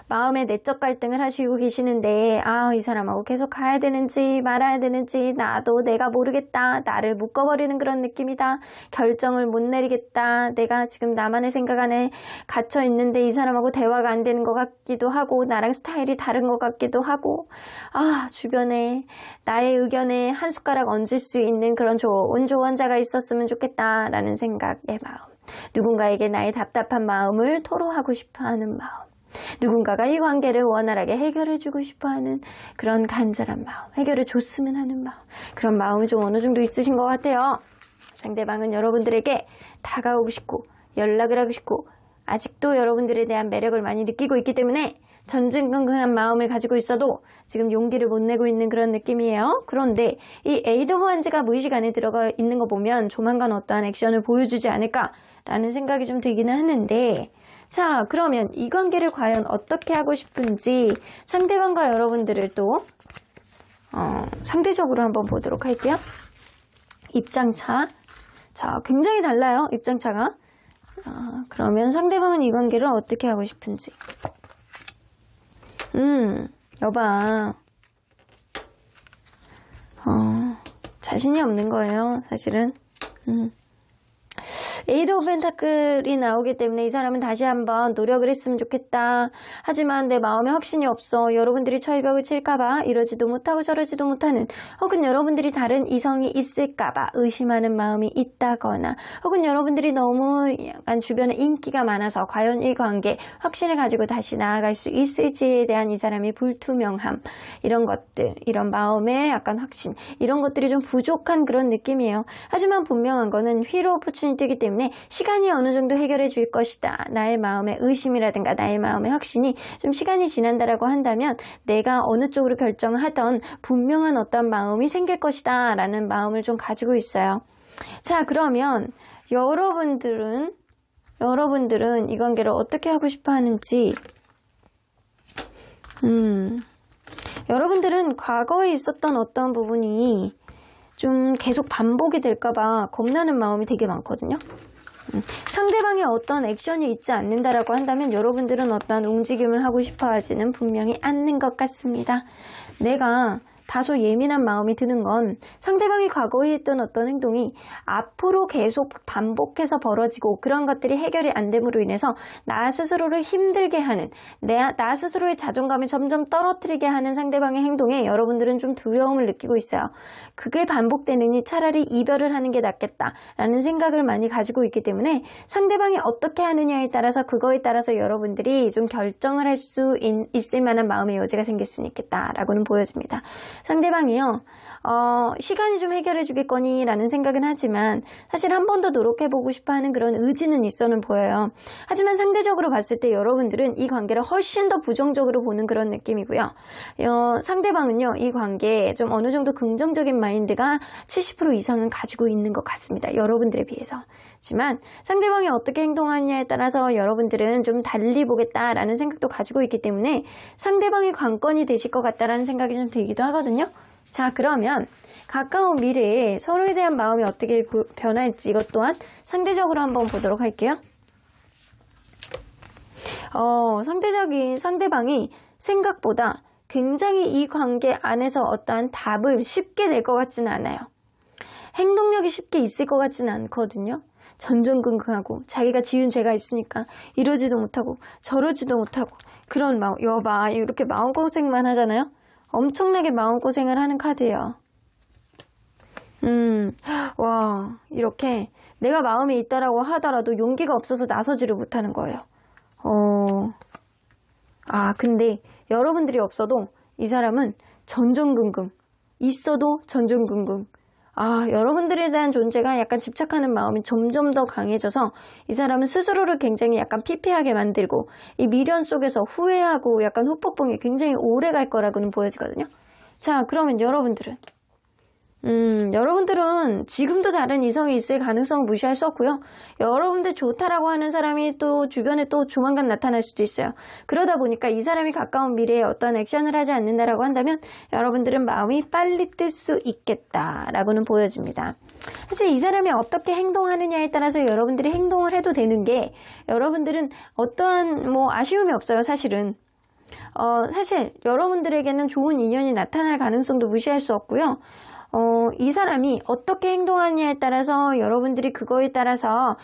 마음의 내적 갈등을 하시고 계시는데 이 사람하고 계속 가야 되는지 말아야 되는지 나도 내가 모르겠다. 나를 묶어버리는 그런 느낌이다. 결정을 못 내리겠다. 내가 지금 나만의 생각 안에 갇혀 있는데 이 사람하고 대화가 안 되는 것 같기도 하고 나랑 스타일이 다른 것 같기도 하고 주변에 나의 의견에 한 숟가락 얹을 수 있는 그런 좋은 조언자가 있었으면 좋겠다라는 생각의 마음. 누군가에게 나의 답답한 마음을 토로하고 싶어하는 마음. 누군가가 이 관계를 원활하게 해결해주고 싶어하는 그런 간절한 마음, 해결해줬으면 하는 마음, 그런 마음이 좀 어느 정도 있으신 것 같아요. 상대방은 여러분들에게 다가오고 싶고 연락을 하고 싶고 아직도 여러분들에 대한 매력을 많이 느끼고 있기 때문에 전전긍긍한 마음을 가지고 있어도 지금 용기를 못 내고 있는 그런 느낌이에요. 그런데 이 에이드 오브 환즈가 무의식 안에 들어가 있는 거 보면 조만간 어떠한 액션을 보여주지 않을까라는 생각이 좀 들기는 하는데, 자, 그러면 이 관계를 과연 어떻게 하고 싶은지 상대방과 여러분들을 또 상대적으로 한번 보도록 할게요. 입장차. 자, 굉장히 달라요, 입장차가. 그러면 상대방은 이 관계를 어떻게 하고 싶은지. 여봐. 자신이 없는 거예요, 사실은. 에이드 오브 펜타클이 나오기 때문에 이 사람은 다시 한번 노력을 했으면 좋겠다. 하지만 내 마음에 확신이 없어. 여러분들이 철벽을 칠까봐 이러지도 못하고 저러지도 못하는, 혹은 여러분들이 다른 이성이 있을까봐 의심하는 마음이 있다거나, 혹은 여러분들이 너무 약간 주변에 인기가 많아서 과연 이 관계 확신을 가지고 다시 나아갈 수 있을지에 대한 이 사람의 불투명함, 이런 것들, 이런 마음의 약간 확신, 이런 것들이 좀 부족한 그런 느낌이에요. 하지만 분명한 거는 휠 오브 포추니티이기 때문에 시간이 어느 정도 해결해 줄 것이다. 나의 마음의 의심이라든가 나의 마음의 확신이 좀 시간이 지난다라고 한다면 내가 어느 쪽으로 결정하던 분명한 어떤 마음이 생길 것이다 라는 마음을 좀 가지고 있어요. 자, 그러면 여러분들은 이 관계를 어떻게 하고 싶어 하는지, 여러분들은 과거에 있었던 어떤 부분이 좀 계속 반복이 될까봐 겁나는 마음이 되게 많거든요. 상대방의 어떤 액션이 있지 않는다라고 한다면 여러분들은 어떤 움직임을 하고 싶어 하지는 분명히 않는 것 같습니다. 내가 다소 예민한 마음이 드는 건 상대방이 과거에 했던 어떤 행동이 앞으로 계속 반복해서 벌어지고 그런 것들이 해결이 안 됨으로 인해서 나 스스로를 힘들게 하는, 나 스스로의 자존감을 점점 떨어뜨리게 하는 상대방의 행동에 여러분들은 좀 두려움을 느끼고 있어요. 그게 반복되느니 차라리 이별을 하는 게 낫겠다라는 생각을 많이 가지고 있기 때문에 상대방이 어떻게 하느냐에 따라서 그거에 따라서 여러분들이 좀 결정을 할 수 있을 만한 마음의 여지가 생길 수는 있겠다라고는 보여집니다. 상대방이요, 시간이 좀 해결해 주겠거니 라는 생각은 하지만 사실 한 번 더 노력해보고 싶어 하는 그런 의지는 있어는 보여요. 하지만 상대적으로 봤을 때 여러분들은 이 관계를 훨씬 더 부정적으로 보는 그런 느낌이고요. 상대방은요, 이 관계에 좀 어느 정도 긍정적인 마인드가 70% 이상은 가지고 있는 것 같습니다. 여러분들에 비해서. 하지만 상대방이 어떻게 행동하느냐에 따라서 여러분들은 좀 달리 보겠다라는 생각도 가지고 있기 때문에 상대방이 관건이 되실 것 같다라는 생각이 좀 들기도 하거든요. 자, 그러면 가까운 미래에 서로에 대한 마음이 어떻게 변할지 이것 또한 상대적으로 한번 보도록 할게요. 상대방이 생각보다 굉장히 이 관계 안에서 어떠한 답을 쉽게 낼 것 같지는 않아요. 행동력이 쉽게 있을 것 같지는 않거든요. 전전긍긍하고 자기가 지은 죄가 있으니까 이러지도 못하고 저러지도 못하고 그런 마음, 여봐 이렇게 마음고생만 하잖아요. 엄청나게 마음고생을 하는 카드예요. 와, 이렇게 내가 마음에 있다라고 하더라도 용기가 없어서 나서지를 못하는 거예요. 근데 여러분들이 없어도 이 사람은 전전긍긍, 있어도 전전긍긍. 여러분들에 대한 존재가 약간 집착하는 마음이 점점 더 강해져서 이 사람은 스스로를 굉장히 약간 피폐하게 만들고 이 미련 속에서 후회하고 약간 후폭풍이 굉장히 오래 갈 거라고는 보여지거든요. 자, 그러면 여러분들은 지금도 다른 이성이 있을 가능성을 무시할 수 없고요. 여러분들 좋다라고 하는 사람이 또 주변에 또 조만간 나타날 수도 있어요. 그러다 보니까 이 사람이 가까운 미래에 어떤 액션을 하지 않는다라고 한다면 여러분들은 마음이 빨리 뜰 수 있겠다라고는 보여집니다. 사실 이 사람이 어떻게 행동하느냐에 따라서 여러분들이 행동을 해도 되는 게 여러분들은 어떠한 아쉬움이 없어요, 사실은. 사실 여러분들에게는 좋은 인연이 나타날 가능성도 무시할 수 없고요. 이 사람이 어떻게 행동하느냐에 따라서 여러분들이 그거에 따라서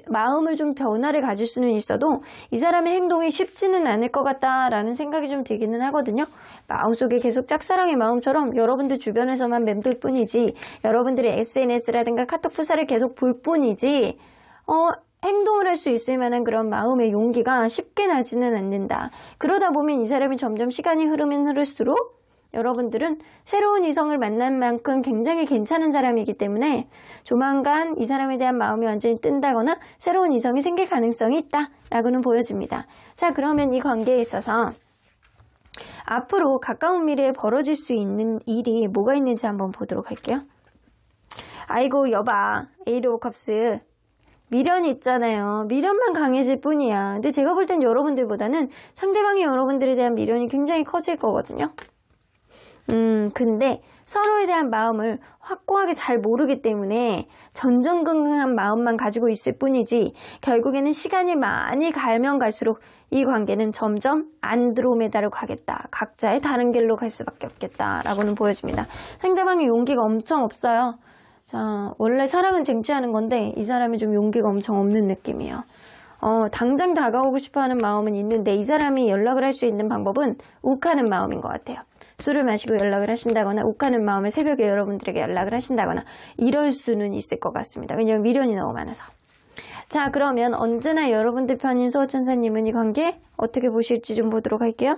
마음을 좀 변화를 가질 수는 있어도 이 사람의 행동이 쉽지는 않을 것 같다라는 생각이 좀 들기는 하거든요. 마음속에 계속 짝사랑의 마음처럼 여러분들 주변에서만 맴돌 뿐이지 여러분들의 SNS라든가 카톡 프사를 계속 볼 뿐이지 행동을 할 수 있을 만한 그런 마음의 용기가 쉽게 나지는 않는다. 그러다 보면 이 사람이 점점 시간이 흐르면 흐를수록 여러분들은 새로운 이성을 만난 만큼 굉장히 괜찮은 사람이기 때문에 조만간 이 사람에 대한 마음이 완전히 뜬다거나 새로운 이성이 생길 가능성이 있다라고는 보여집니다. 자, 그러면 이 관계에 있어서 앞으로 가까운 미래에 벌어질 수 있는 일이 뭐가 있는지 한번 보도록 할게요. 아이고 여봐, 에이드 오브 컵스 미련이 있잖아요. 미련만 강해질 뿐이야. 근데 제가 볼 땐 여러분들보다는 상대방이 여러분들에 대한 미련이 굉장히 커질 거거든요. 근데 서로에 대한 마음을 확고하게 잘 모르기 때문에 전전긍긍한 마음만 가지고 있을 뿐이지 결국에는 시간이 많이 가면 갈수록 이 관계는 점점 안드로메다로 가겠다. 각자의 다른 길로 갈 수밖에 없겠다라고는 보여집니다. 상대방의 용기가 엄청 없어요. 자, 원래 사랑은 쟁취하는 건데 이 사람이 좀 용기가 엄청 없는 느낌이에요. 당장 다가오고 싶어하는 마음은 있는데 이 사람이 연락을 할 수 있는 방법은 욱하는 마음인 것 같아요. 술을 마시고 연락을 하신다거나 욱하는 마음에 새벽에 여러분들에게 연락을 하신다거나 이럴 수는 있을 것 같습니다. 왜냐하면 미련이 너무 많아서. 자, 그러면 언제나 여러분들 편인 수호천사님은 이 관계 어떻게 보실지 좀 보도록 할게요.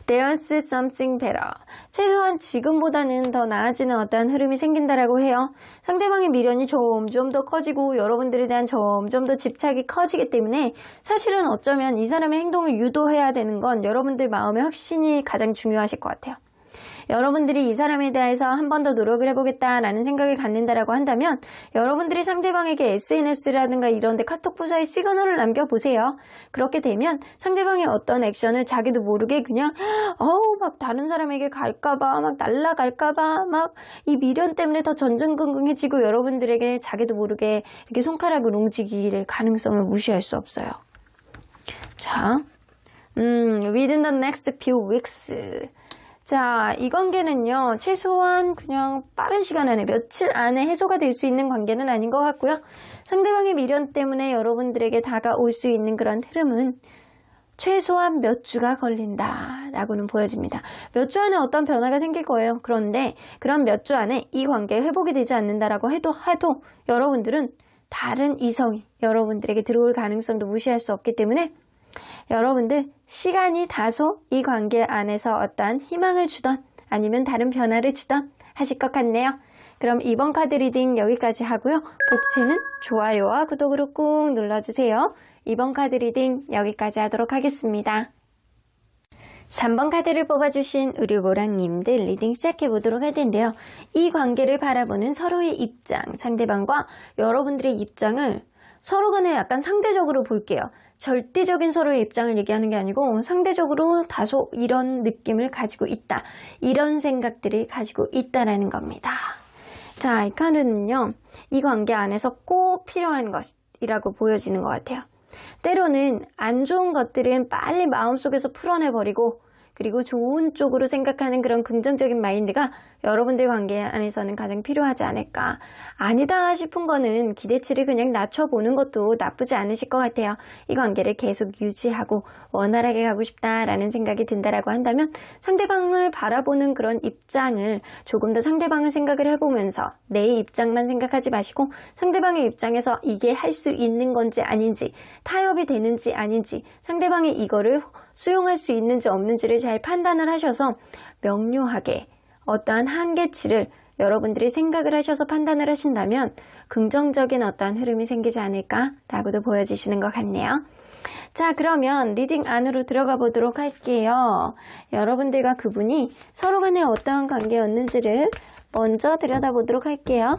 There's something better. 최소한 지금보다는 더 나아지는 어떠한 흐름이 생긴다라고 해요. 상대방의 미련이 점점 더 커지고 여러분들에 대한 점점 더 집착이 커지기 때문에 사실은 어쩌면 이 사람의 행동을 유도해야 되는 건 여러분들 마음의 확신이 가장 중요하실 것 같아요. 여러분들이 이 사람에 대해서 한 번 더 노력을 해보겠다라는 생각을 갖는다라고 한다면 여러분들이 상대방에게 SNS라든가 이런 데 카톡 부사에 시그널을 남겨보세요. 그렇게 되면 상대방의 어떤 액션을 자기도 모르게 그냥 막 다른 사람에게 갈까봐 막 날아갈까봐 막 이 미련 때문에 더 전전긍긍해지고 여러분들에게 자기도 모르게 이렇게 손가락을 움직일 가능성을 무시할 수 없어요. 자, within the next few weeks. 자, 이 관계는요, 최소한 그냥 빠른 시간 안에, 며칠 안에 해소가 될 수 있는 관계는 아닌 것 같고요. 상대방의 미련 때문에 여러분들에게 다가올 수 있는 그런 흐름은 최소한 몇 주가 걸린다라고는 보여집니다. 몇 주 안에 어떤 변화가 생길 거예요. 그런데 그런 몇 주 안에 이 관계 회복이 되지 않는다라고 해도 여러분들은 다른 이성이 여러분들에게 들어올 가능성도 무시할 수 없기 때문에 여러분들 시간이 다소 이 관계 안에서 어떠한 희망을 주던 아니면 다른 변화를 주던 하실 것 같네요. 그럼 이번 카드 리딩 여기까지 하고요. 복채는 좋아요와 구독으로 꾹 눌러주세요. 이번 카드 리딩 여기까지 하도록 하겠습니다. 3번 카드를 뽑아주신 우리 모랑님들 리딩 시작해보도록 할 텐데요. 이 관계를 바라보는 서로의 입장, 상대방과 여러분들의 입장을 서로 간에 약간 상대적으로 볼게요. 절대적인 서로의 입장을 얘기하는 게 아니고 상대적으로 다소 이런 느낌을 가지고 있다. 이런 생각들을 가지고 있다라는 겁니다. 자, 이 카드는요. 이 관계 안에서 꼭 필요한 것이라고 보여지는 것 같아요. 때로는 안 좋은 것들은 빨리 마음속에서 풀어내버리고 그리고 좋은 쪽으로 생각하는 그런 긍정적인 마인드가 여러분들 관계 안에서는 가장 필요하지 않을까. 아니다 싶은 거는 기대치를 그냥 낮춰보는 것도 나쁘지 않으실 것 같아요. 이 관계를 계속 유지하고 원활하게 가고 싶다라는 생각이 든다라고 한다면 상대방을 바라보는 그런 입장을 조금 더 상대방을 생각을 해보면서 내 입장만 생각하지 마시고 상대방의 입장에서 이게 할 수 있는 건지 아닌지 타협이 되는지 아닌지 상대방이 이거를 수용할 수 있는지 없는지를 잘 판단을 하셔서 명료하게 어떠한 한계치를 여러분들이 생각을 하셔서 판단을 하신다면 긍정적인 어떠한 흐름이 생기지 않을까라고도 보여지시는 것 같네요. 자, 그러면 리딩 안으로 들어가 보도록 할게요. 여러분들과 그분이 서로 간에 어떠한 관계였는지를 먼저 들여다보도록 할게요.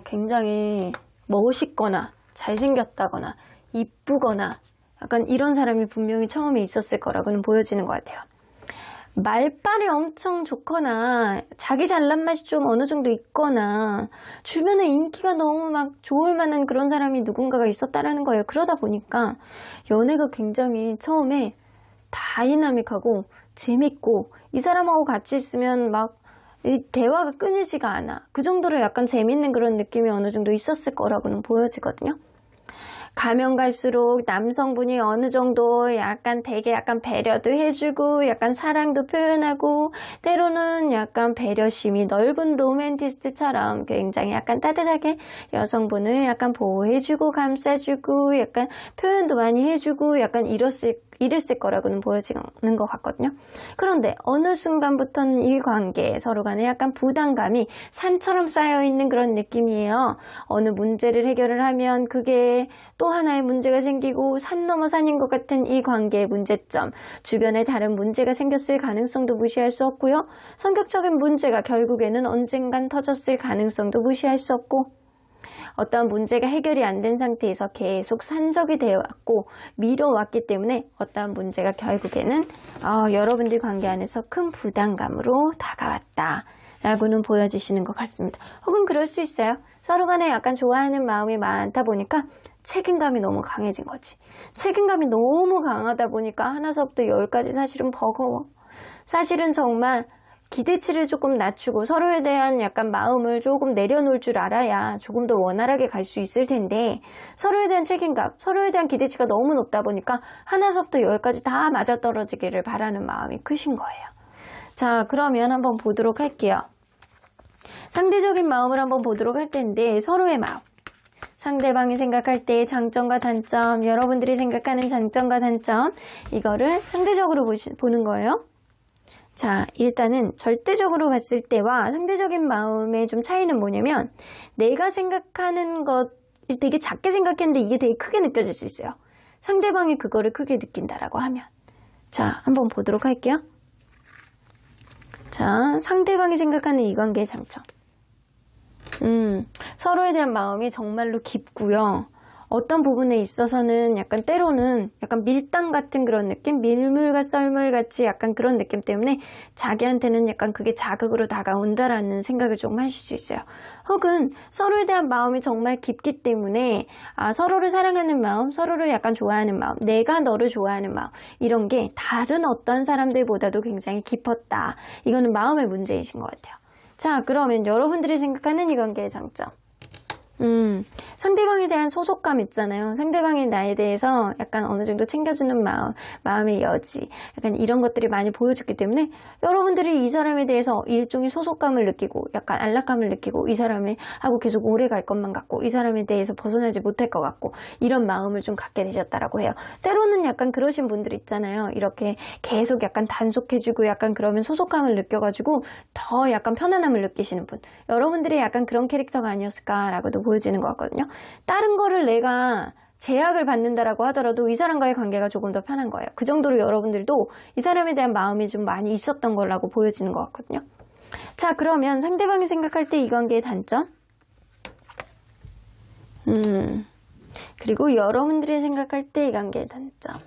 굉장히 멋있거나 잘생겼다거나 이쁘거나 약간 이런 사람이 분명히 처음에 있었을 거라고는 보여지는 것 같아요. 말빨이 엄청 좋거나 자기 잘난 맛이 좀 어느 정도 있거나 주변에 인기가 너무 막 좋을 만한 그런 사람이 누군가가 있었다라는 거예요. 그러다 보니까 연애가 굉장히 처음에 다이나믹하고 재밌고 이 사람하고 같이 있으면 막 이 대화가 끊이지가 않아. 그 정도로 약간 재밌는 그런 느낌이 어느 정도 있었을 거라고는 보여지거든요. 가면 갈수록 남성분이 어느 정도 약간 되게 약간 배려도 해주고 약간 사랑도 표현하고 때로는 약간 배려심이 넓은 로맨티스트처럼 굉장히 약간 따뜻하게 여성분을 약간 보호해주고 감싸주고 약간 표현도 많이 해주고 약간 이랬을 거라고는 보여지는 것 같거든요. 그런데 어느 순간부터는 이 관계에 서로 간에 약간 부담감이 산처럼 쌓여있는 그런 느낌이에요. 어느 문제를 해결을 하면 그게 또 하나의 문제가 생기고 산 넘어 산인 것 같은 이 관계의 문제점, 주변에 다른 문제가 생겼을 가능성도 무시할 수 없고요. 성격적인 문제가 결국에는 언젠간 터졌을 가능성도 무시할 수 없고 어떠한 문제가 해결이 안 된 상태에서 계속 산적이 되어 왔고 미뤄왔기 때문에 어떠한 문제가 결국에는 여러분들 관계 안에서 큰 부담감으로 다가왔다 라고는 보여지시는 것 같습니다. 혹은 그럴 수 있어요. 서로 간에 약간 좋아하는 마음이 많다 보니까 책임감이 너무 강해진 거지. 책임감이 너무 강하다 보니까 하나서부터 열까지 사실은 버거워. 사실은 정말 기대치를 조금 낮추고 서로에 대한 약간 마음을 조금 내려놓을 줄 알아야 조금 더 원활하게 갈 수 있을 텐데 서로에 대한 책임감, 서로에 대한 기대치가 너무 높다 보니까 하나서부터 열까지 다 맞아떨어지기를 바라는 마음이 크신 거예요. 자, 그러면 한번 보도록 할게요. 상대적인 마음을 한번 보도록 할 텐데 서로의 마음. 상대방이 생각할 때의 장점과 단점, 여러분들이 생각하는 장점과 단점 이거를 상대적으로 보는 거예요. 자, 일단은 절대적으로 봤을 때와 상대적인 마음의 좀 차이는 뭐냐면 내가 생각하는 것 되게 작게 생각했는데 이게 되게 크게 느껴질 수 있어요. 상대방이 그거를 크게 느낀다라고 하면. 자, 한번 보도록 할게요. 자, 상대방이 생각하는 이 관계의 장점. 서로에 대한 마음이 정말로 깊고요. 어떤 부분에 있어서는 약간 때로는 약간 밀당 같은 그런 느낌? 밀물과 썰물같이 약간 그런 느낌 때문에 자기한테는 약간 그게 자극으로 다가온다라는 생각을 조금 하실 수 있어요. 혹은 서로에 대한 마음이 정말 깊기 때문에 서로를 사랑하는 마음, 서로를 약간 좋아하는 마음, 내가 너를 좋아하는 마음 이런 게 다른 어떤 사람들보다도 굉장히 깊었다. 이거는 마음의 문제이신 것 같아요. 자, 그러면 여러분들이 생각하는 이 관계의 장점. 상대방에 대한 소속감 있잖아요. 상대방이 나에 대해서 약간 어느 정도 챙겨주는 마음의 여지, 약간 이런 것들이 많이 보여줬기 때문에 여러분들이 이 사람에 대해서 일종의 소속감을 느끼고 약간 안락감을 느끼고 이 사람하고 계속 오래 갈 것만 같고 이 사람에 대해서 벗어나지 못할 것 같고 이런 마음을 좀 갖게 되셨다라고 해요. 때로는 약간 그러신 분들 있잖아요. 이렇게 계속 약간 단속해주고 약간 그러면 소속감을 느껴가지고 더 약간 편안함을 느끼시는 분. 여러분들이 약간 그런 캐릭터가 아니었을까라고도 보여지는 것 같거든요. 다른 거를 내가 제약을 받는다라고 하더라도 이 사람과의 관계가 조금 더 편한 거예요. 그 정도로 여러분들도 이 사람에 대한 마음이 좀 많이 있었던 거라고 보여지는 것 같거든요. 자, 그러면 상대방이 생각할 때 이 관계의 단점? 그리고 여러분들이 생각할 때 이 관계의 단점.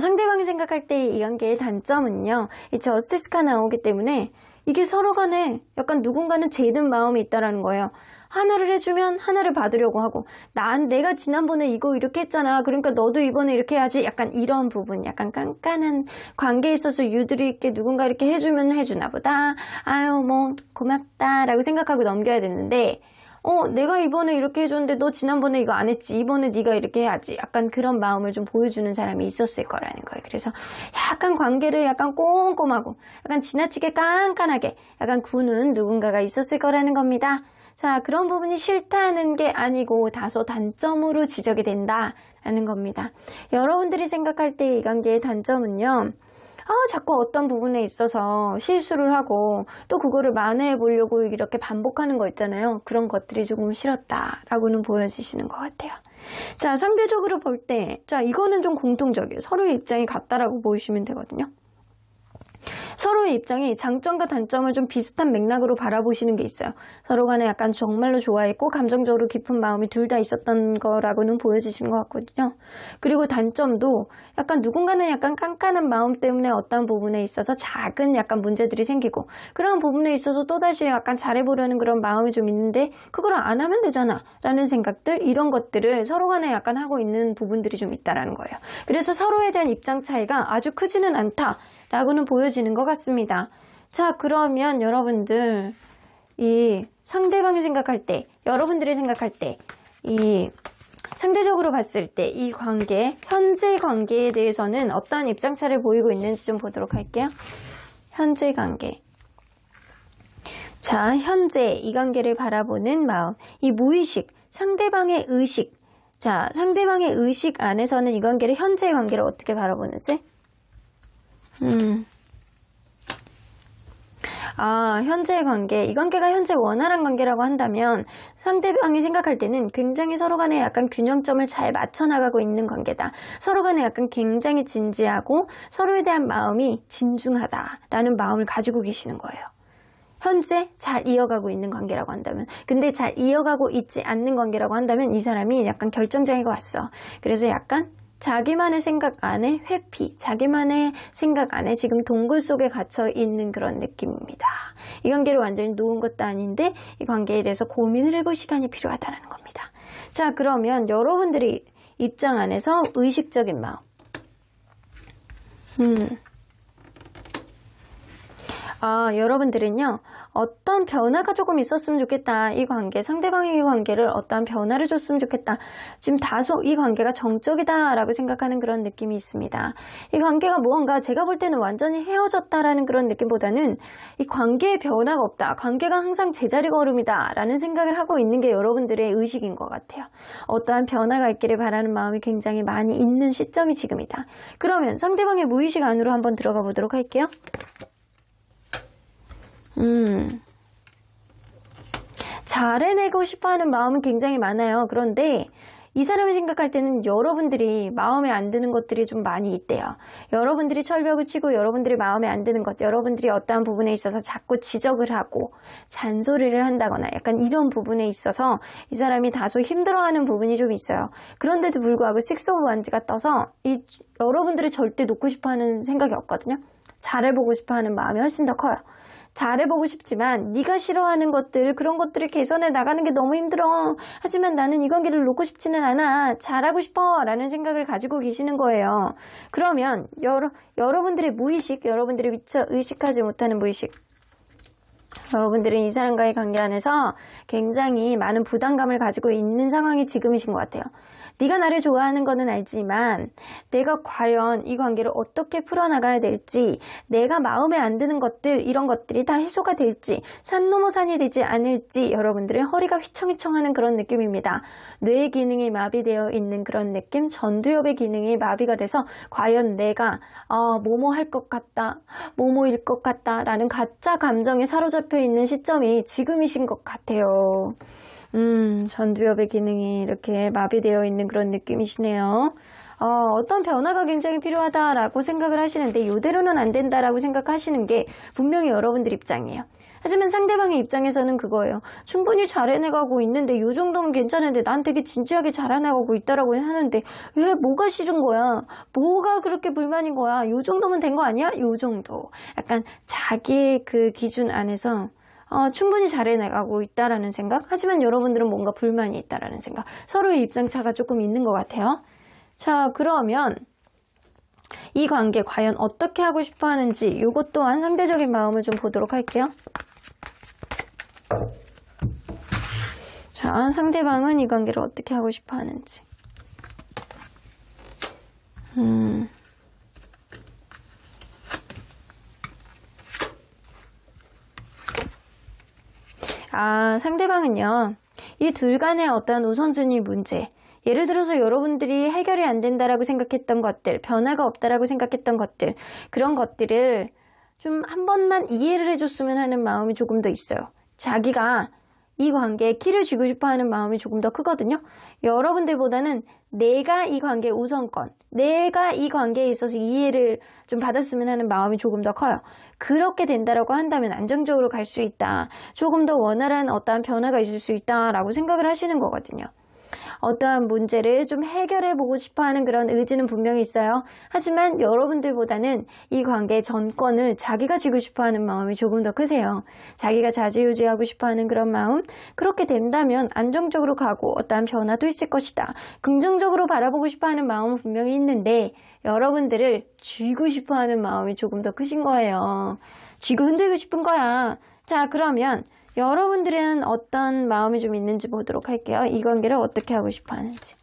상대방이 생각할 때 이 관계의 단점은요. 이 저스티스가 나오기 때문에 이게 서로 간에 약간 누군가는 재는 마음이 있다라는 거예요. 하나를 해주면 하나를 받으려고 하고 내가 지난번에 이거 이렇게 했잖아. 그러니까 너도 이번에 이렇게 해야지. 약간 이런 부분, 약간 깐깐한 관계에 있어서 유두리 있게 누군가 이렇게 해주면 해주나 보다. 아유 뭐 고맙다 라고 생각하고 넘겨야 되는데 내가 이번에 이렇게 해줬는데 너 지난번에 이거 안 했지. 이번에 네가 이렇게 해야지. 약간 그런 마음을 좀 보여주는 사람이 있었을 거라는 거예요. 그래서 약간 관계를 약간 꼼꼼하고 약간 지나치게 깐깐하게 약간 구는 누군가가 있었을 거라는 겁니다. 자, 그런 부분이 싫다는 게 아니고 다소 단점으로 지적이 된다라는 겁니다. 여러분들이 생각할 때 이 관계의 단점은요. 자꾸 어떤 부분에 있어서 실수를 하고 또 그거를 만회해 보려고 이렇게 반복하는 거 있잖아요. 그런 것들이 조금 싫었다라고는 보여지시는 것 같아요. 자, 상대적으로 볼 때, 자, 이거는 좀 공통적이에요. 서로의 입장이 같다라고 보시면 되거든요. 서로의 입장이 장점과 단점을 좀 비슷한 맥락으로 바라보시는 게 있어요. 서로 간에 약간 정말로 좋아했고 감정적으로 깊은 마음이 둘 다 있었던 거라고는 보여지시는 것 같거든요. 그리고 단점도 약간 누군가는 약간 깐깐한 마음 때문에 어떤 부분에 있어서 작은 약간 문제들이 생기고 그런 부분에 있어서 또다시 약간 잘해보려는 그런 마음이 좀 있는데 그걸 안 하면 되잖아 라는 생각들, 이런 것들을 서로 간에 약간 하고 있는 부분들이 좀 있다라는 거예요. 그래서 서로에 대한 입장 차이가 아주 크지는 않다 라고는 보여지는 것 같습니다. 자, 그러면 여러분들 이 상대방이 생각할 때, 여러분들이 생각할 때, 이 상대적으로 봤을 때 이 관계, 현재 관계에 대해서는 어떠한 입장차를 보이고 있는지 좀 보도록 할게요. 현재 관계. 자, 현재 이 관계를 바라보는 마음, 이 무의식, 상대방의 의식. 자, 상대방의 의식 안에서는 이 관계를, 현재의 관계를 어떻게 바라보는지? 현재의 관계, 이 관계가 현재 원활한 관계라고 한다면 상대방이 생각할 때는 굉장히 서로 간에 약간 균형점을 잘 맞춰 나가고 있는 관계다. 서로 간에 약간 굉장히 진지하고 서로에 대한 마음이 진중하다라는 마음을 가지고 계시는 거예요. 현재 잘 이어가고 있는 관계라고 한다면, 근데 잘 이어가고 있지 않는 관계라고 한다면 이 사람이 약간 결정장애가 왔어. 그래서 약간 자기만의 생각 안에 회피, 자기만의 생각 안에 지금 동굴 속에 갇혀 있는 그런 느낌입니다. 이 관계를 완전히 놓은 것도 아닌데 이 관계에 대해서 고민을 해볼 시간이 필요하다는 겁니다. 자, 그러면 여러분들이 입장 안에서 의식적인 마음. 여러분들은요, 어떤 변화가 조금 있었으면 좋겠다. 이 관계, 상대방의 이 관계를 어떠한 변화를 줬으면 좋겠다. 지금 다소 이 관계가 정적이다 라고 생각하는 그런 느낌이 있습니다. 이 관계가 무언가 제가 볼 때는 완전히 헤어졌다라는 그런 느낌보다는 이 관계에 변화가 없다. 관계가 항상 제자리 걸음이다 라는 생각을 하고 있는 게 여러분들의 의식인 것 같아요. 어떠한 변화가 있기를 바라는 마음이 굉장히 많이 있는 시점이 지금이다. 그러면 상대방의 무의식 안으로 한번 들어가 보도록 할게요. 잘해내고 싶어하는 마음은 굉장히 많아요. 그런데 이 사람이 생각할 때는 여러분들이 마음에 안 드는 것들이 좀 많이 있대요. 여러분들이 철벽을 치고 여러분들이 마음에 안 드는 것, 여러분들이 어떠한 부분에 있어서 자꾸 지적을 하고 잔소리를 한다거나 약간 이런 부분에 있어서 이 사람이 다소 힘들어하는 부분이 좀 있어요. 그런데도 불구하고 식스 오브 완즈가 떠서 여러분들이 절대 놓고 싶어하는 생각이 없거든요. 잘해보고 싶어하는 마음이 훨씬 더 커요. 잘해보고 싶지만 네가 싫어하는 것들, 그런 것들을 개선해 나가는 게 너무 힘들어. 하지만 나는 이 관계를 놓고 싶지는 않아. 잘하고 싶어 라는 생각을 가지고 계시는 거예요. 그러면 여러분들의 무의식, 여러분들이 미처 의식하지 못하는 무의식, 여러분들은 이 사람과의 관계 안에서 굉장히 많은 부담감을 가지고 있는 상황이 지금이신 것 같아요. 네가 나를 좋아하는 거는 알지만 내가 과연 이 관계를 어떻게 풀어나가야 될지, 내가 마음에 안 드는 것들, 이런 것들이 다 해소가 될지, 산 넘어 산이 되지 않을지 여러분들의 허리가 휘청휘청하는 그런 느낌입니다. 뇌 기능이 마비되어 있는 그런 느낌, 전두엽의 기능이 마비가 돼서 과연 내가 뭐뭐 할 것 같다, 뭐뭐일 것 같다 라는 가짜 감정에 사로잡혀 있는 시점이 지금이신 것 같아요. 전두엽의 기능이 이렇게 마비되어 있는 그런 느낌이시네요. 어떤 변화가 굉장히 필요하다라고 생각을 하시는데 이대로는 안 된다라고 생각하시는 게 분명히 여러분들 입장이에요. 하지만 상대방의 입장에서는 그거예요. 충분히 잘 해내가고 있는데 이 정도면 괜찮은데 난 되게 진지하게 잘 해나가고 있다라고 하는데 왜 뭐가 싫은 거야? 뭐가 그렇게 불만인 거야? 이 정도면 된 거 아니야? 이 정도. 약간 자기의 그 기준 안에서 충분히 잘 해나가고 있다라는 생각. 하지만 여러분들은 뭔가 불만이 있다라는 생각. 서로의 입장차가 조금 있는 것 같아요. 자, 그러면 이 관계 과연 어떻게 하고 싶어 하는지 이것 또한 상대적인 마음을 좀 보도록 할게요. 자, 상대방은 이 관계를 어떻게 하고 싶어 하는지. 상대방은요, 이 둘 간의 어떤 우선순위 문제, 예를 들어서 여러분들이 해결이 안 된다라고 생각했던 것들, 변화가 없다라고 생각했던 것들, 그런 것들을 좀 한 번만 이해를 해줬으면 하는 마음이 조금 더 있어요. 자기가 이 관계에 키를 쥐고 싶어 하는 마음이 조금 더 크거든요. 여러분들보다는 내가 이 관계의 우선권, 내가 이 관계에 있어서 이해를 좀 받았으면 하는 마음이 조금 더 커요. 그렇게 된다라고 한다면 안정적으로 갈 수 있다. 조금 더 원활한 어떠한 변화가 있을 수 있다라고 생각을 하시는 거거든요. 어떠한 문제를 좀 해결해보고 싶어하는 그런 의지는 분명히 있어요. 하지만 여러분들보다는 이 관계의 전권을 자기가 쥐고 싶어하는 마음이 조금 더 크세요. 자기가 좌지우지하고 싶어하는 그런 마음, 그렇게 된다면 안정적으로 가고 어떠한 변화도 있을 것이다. 긍정적으로 바라보고 싶어하는 마음은 분명히 있는데 여러분들을 쥐고 싶어하는 마음이 조금 더 크신 거예요. 쥐고 흔들고 싶은 거야. 자, 그러면 여러분들은 어떤 마음이 좀 있는지 보도록 할게요. 이 관계를 어떻게 하고 싶어 하는지.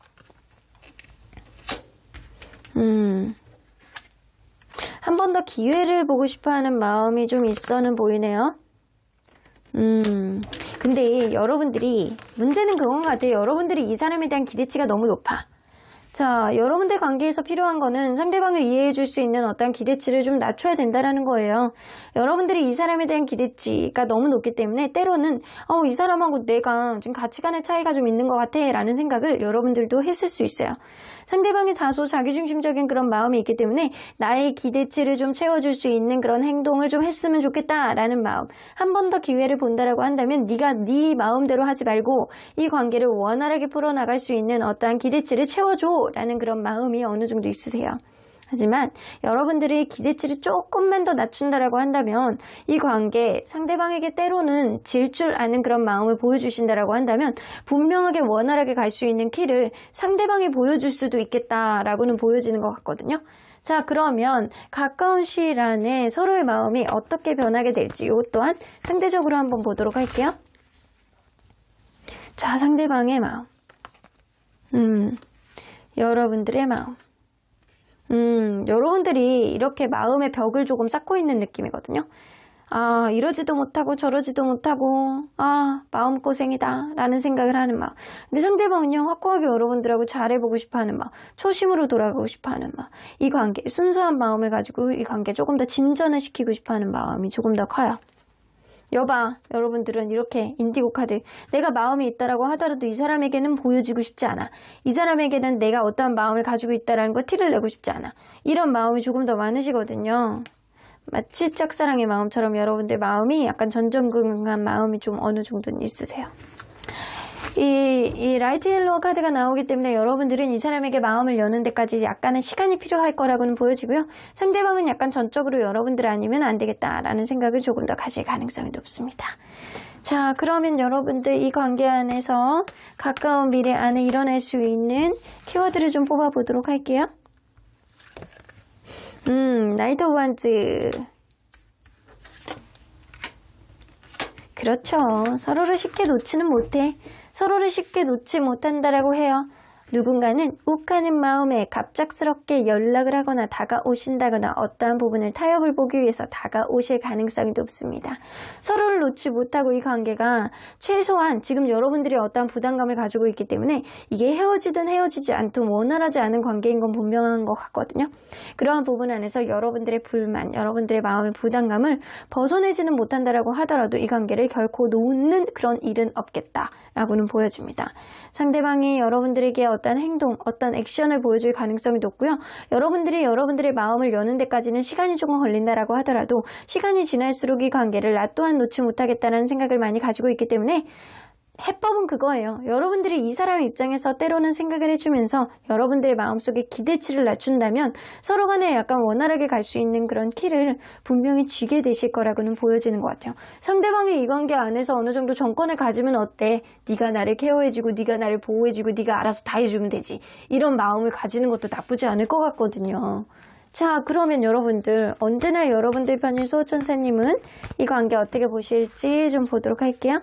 한 번 더 기회를 보고 싶어 하는 마음이 좀 있어는 보이네요. 근데 여러분들이, 문제는 그건 같아요. 여러분들이 이 사람에 대한 기대치가 너무 높아. 자, 여러분들 관계에서 필요한 거는 상대방을 이해해 줄 수 있는 어떤 기대치를 좀 낮춰야 된다라는 거예요. 여러분들이 이 사람에 대한 기대치가 너무 높기 때문에 때로는 이 사람하고 내가 좀 가치관의 차이가 좀 있는 것 같아 라는 생각을 여러분들도 했을 수 있어요. 상대방이 다소 자기중심적인 그런 마음이 있기 때문에 나의 기대치를 좀 채워줄 수 있는 그런 행동을 좀 했으면 좋겠다라는 마음. 한 번 더 기회를 본다라고 한다면 네가 네 마음대로 하지 말고 이 관계를 원활하게 풀어나갈 수 있는 어떠한 기대치를 채워줘 라는 그런 마음이 어느 정도 있으세요. 하지만 여러분들이 기대치를 조금만 더 낮춘다라고 한다면 이 관계, 상대방에게 때로는 질 줄 아는 그런 마음을 보여주신다라고 한다면 분명하게 원활하게 갈 수 있는 키를 상대방이 보여줄 수도 있겠다라고는 보여지는 것 같거든요. 자, 그러면 가까운 시일 안에 서로의 마음이 어떻게 변하게 될지 이것 또한 상대적으로 한번 보도록 할게요. 자, 상대방의 마음. 여러분들의 마음. 여러분들이 이렇게 마음의 벽을 조금 쌓고 있는 느낌이거든요. 이러지도 못하고 저러지도 못하고 마음고생이다 라는 생각을 하는 마음. 근데 상대방은요, 확고하게 여러분들하고 잘해보고 싶어하는 마음, 초심으로 돌아가고 싶어하는 마음, 이 관계, 순수한 마음을 가지고 이 관계 조금 더 진전을 시키고 싶어하는 마음이 조금 더 커요. 여봐, 여러분들은 이렇게 인디고 카드, 내가 마음이 있다라고 하더라도 이 사람에게는 보여주고 싶지 않아. 이 사람에게는 내가 어떠한 마음을 가지고 있다라는 거 티를 내고 싶지 않아. 이런 마음이 조금 더 많으시거든요. 마치 짝사랑의 마음처럼 여러분들 마음이 약간 전전긍긍한 마음이 좀 어느 정도는 있으세요. 이 라이트 옐로우 카드가 나오기 때문에 여러분들은 이 사람에게 마음을 여는 데까지 약간의 시간이 필요할 거라고는 보여지고요. 상대방은 약간 전적으로 여러분들 아니면 안 되겠다라는 생각을 조금 더 가질 가능성이 높습니다. 자, 그러면 여러분들 이 관계 안에서 가까운 미래 안에 일어날 수 있는 키워드를 좀 뽑아보도록 할게요. 나이트 오브 완즈. 그렇죠. 서로를 쉽게 놓지는 못해. 서로를 쉽게 놓지 못한다라고 해요. 누군가는 욱하는 마음에 갑작스럽게 연락을 하거나 다가오신다거나 어떠한 부분을 타협을 보기 위해서 다가오실 가능성이 높습니다. 서로를 놓지 못하고 이 관계가 최소한 지금 여러분들이 어떠한 부담감을 가지고 있기 때문에 이게 헤어지든 헤어지지 않든 원활하지 않은 관계인 건 분명한 것 같거든요. 그러한 부분 안에서 여러분들의 불만, 여러분들의 마음의 부담감을 벗어내지는 못한다라고 하더라도 이 관계를 결코 놓는 그런 일은 없겠다라고는 보여집니다. 상대방이 여러분들에게 어떤 행동, 어떤 액션을 보여줄 가능성이 높고요. 여러분들이 여러분들의 마음을 여는 데까지는 시간이 조금 걸린다라고 하더라도 시간이 지날수록 이 관계를 나 또한 놓지 못하겠다는 생각을 많이 가지고 있기 때문에 해법은 그거예요. 여러분들이 이 사람 입장에서 때로는 생각을 해주면서 여러분들의 마음속에 기대치를 낮춘다면 서로 간에 약간 원활하게 갈 수 있는 그런 키를 분명히 쥐게 되실 거라고는 보여지는 것 같아요. 상대방이 이 관계 안에서 어느 정도 정권을 가지면 어때? 네가 나를 케어해주고 네가 나를 보호해주고 네가 알아서 다 해주면 되지. 이런 마음을 가지는 것도 나쁘지 않을 것 같거든요. 자, 그러면 여러분들 언제나 여러분들 편인 수호천사님은 이 관계 어떻게 보실지 좀 보도록 할게요.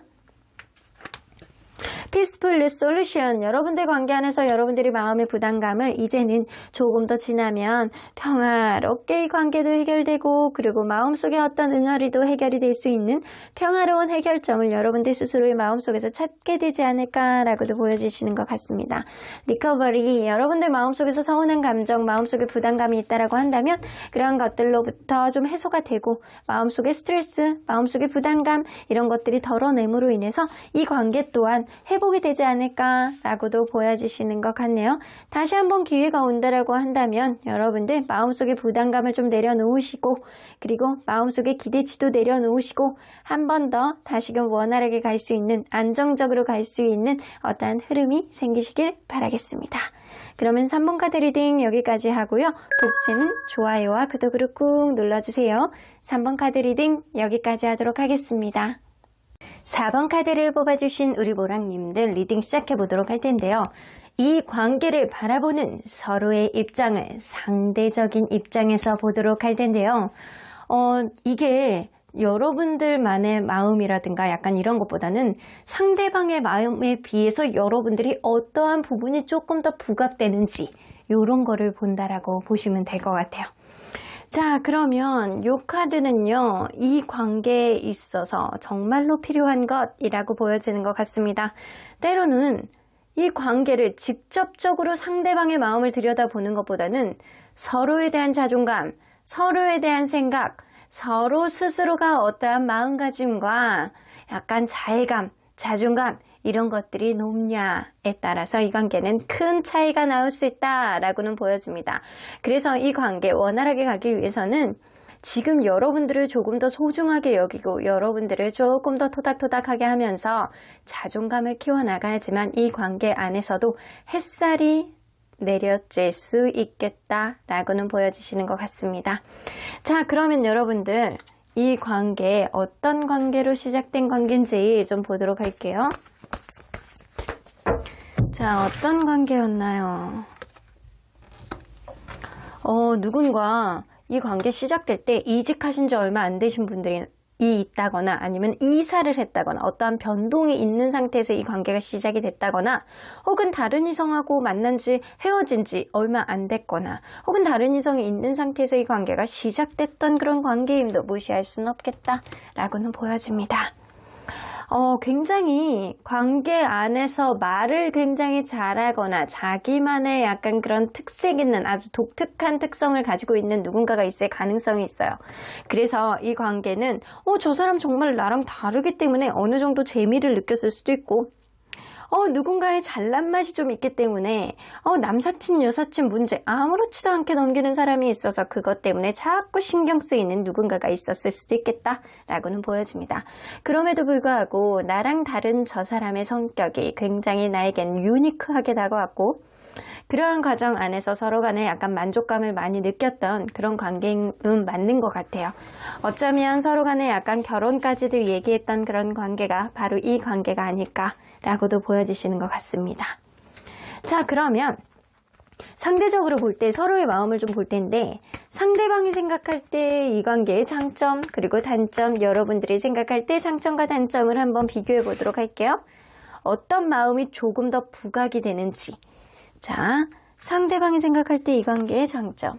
Peaceful Solution. 여러분들 관계 안에서 여러분들이 마음의 부담감을 이제는 조금 더 지나면 평화롭게 이 관계도 해결되고 그리고 마음속에 어떤 응어리도 해결이 될 수 있는 평화로운 해결점을 여러분들 스스로의 마음속에서 찾게 되지 않을까라고도 보여주시는 것 같습니다. 리커버리. 여러분들 마음속에서 서운한 감정, 마음속에 부담감이 있다라고 한다면 그런 것들로부터 좀 해소가 되고 마음속에 스트레스, 마음속에 부담감 이런 것들이 덜어냄으로 인해서 이 관계 또한 회복이 되지 않을까라고도 보여주시는 것 같네요. 다시 한번 기회가 온다라고 한다면 여러분들 마음속에 부담감을 좀 내려놓으시고 그리고 마음속에 기대치도 내려놓으시고 한 번 더 다시금 원활하게 갈 수 있는 안정적으로 갈 수 있는 어떠한 흐름이 생기시길 바라겠습니다. 그러면 3번 카드 리딩 여기까지 하고요. 복제는 좋아요와 구독으로 꾹 눌러주세요. 3번 카드 리딩 여기까지 하도록 하겠습니다. 4번 카드를 뽑아주신 우리 모랑님들 리딩 시작해보도록 할 텐데요. 이 관계를 바라보는 서로의 입장을 상대적인 입장에서 보도록 할 텐데요. 이게 여러분들만의 마음이라든가 약간 이런 것보다는 상대방의 마음에 비해서 여러분들이 어떠한 부분이 조금 더 부각되는지 이런 거를 본다라고 보시면 될 것 같아요. 자, 그러면 이 카드는요, 이 관계에 있어서 정말로 필요한 것이라고 보여지는 것 같습니다. 때로는 이 관계를 직접적으로 상대방의 마음을 들여다보는 것보다는 서로에 대한 자존감, 서로에 대한 생각, 서로 스스로가 어떠한 마음가짐과 약간 자애감, 자존감 이런 것들이 높냐에 따라서 이 관계는 큰 차이가 나올 수 있다라고는 보여집니다. 그래서 이 관계 원활하게 가기 위해서는 지금 여러분들을 조금 더 소중하게 여기고 여러분들을 조금 더 토닥토닥하게 하면서 자존감을 키워나가야지만 이 관계 안에서도 햇살이 내려질 수 있겠다라고는 보여지시는 것 같습니다. 자, 그러면 여러분들 이 관계 어떤 관계로 시작된 관계인지 좀 보도록 할게요. 자, 어떤 관계였나요? 누군가 이 관계 시작될 때 이직하신 지 얼마 안 되신 분들이 있다거나 아니면 이사를 했다거나 어떠한 변동이 있는 상태에서 이 관계가 시작이 됐다거나 혹은 다른 이성하고 만난 지 헤어진 지 얼마 안 됐거나 혹은 다른 이성이 있는 상태에서 이 관계가 시작됐던 그런 관계임도 무시할 수는 없겠다라고는 보여집니다. 굉장히 관계 안에서 말을 굉장히 잘하거나 자기만의 약간 그런 특색 있는 아주 독특한 특성을 가지고 있는 누군가가 있을 가능성이 있어요. 그래서 이 관계는 저 사람 정말 나랑 다르기 때문에 어느 정도 재미를 느꼈을 수도 있고 누군가의 잘난 맛이 좀 있기 때문에 남사친 여사친 문제 아무렇지도 않게 넘기는 사람이 있어서 그것 때문에 자꾸 신경 쓰이는 누군가가 있었을 수도 있겠다라고는 보여집니다. 그럼에도 불구하고 나랑 다른 저 사람의 성격이 굉장히 나에겐 유니크하게 다가왔고 그러한 과정 안에서 서로 간에 약간 만족감을 많이 느꼈던 그런 관계는 맞는 것 같아요. 어쩌면 서로 간에 약간 결혼까지도 얘기했던 그런 관계가 바로 이 관계가 아닐까라고도 보여지시는 것 같습니다. 자, 그러면 상대적으로 볼 때 서로의 마음을 좀 볼 텐데 상대방이 생각할 때 이 관계의 장점 그리고 단점, 여러분들이 생각할 때 장점과 단점을 한번 비교해 보도록 할게요. 어떤 마음이 조금 더 부각이 되는지. 자, 상대방이 생각할 때 이 관계의 장점.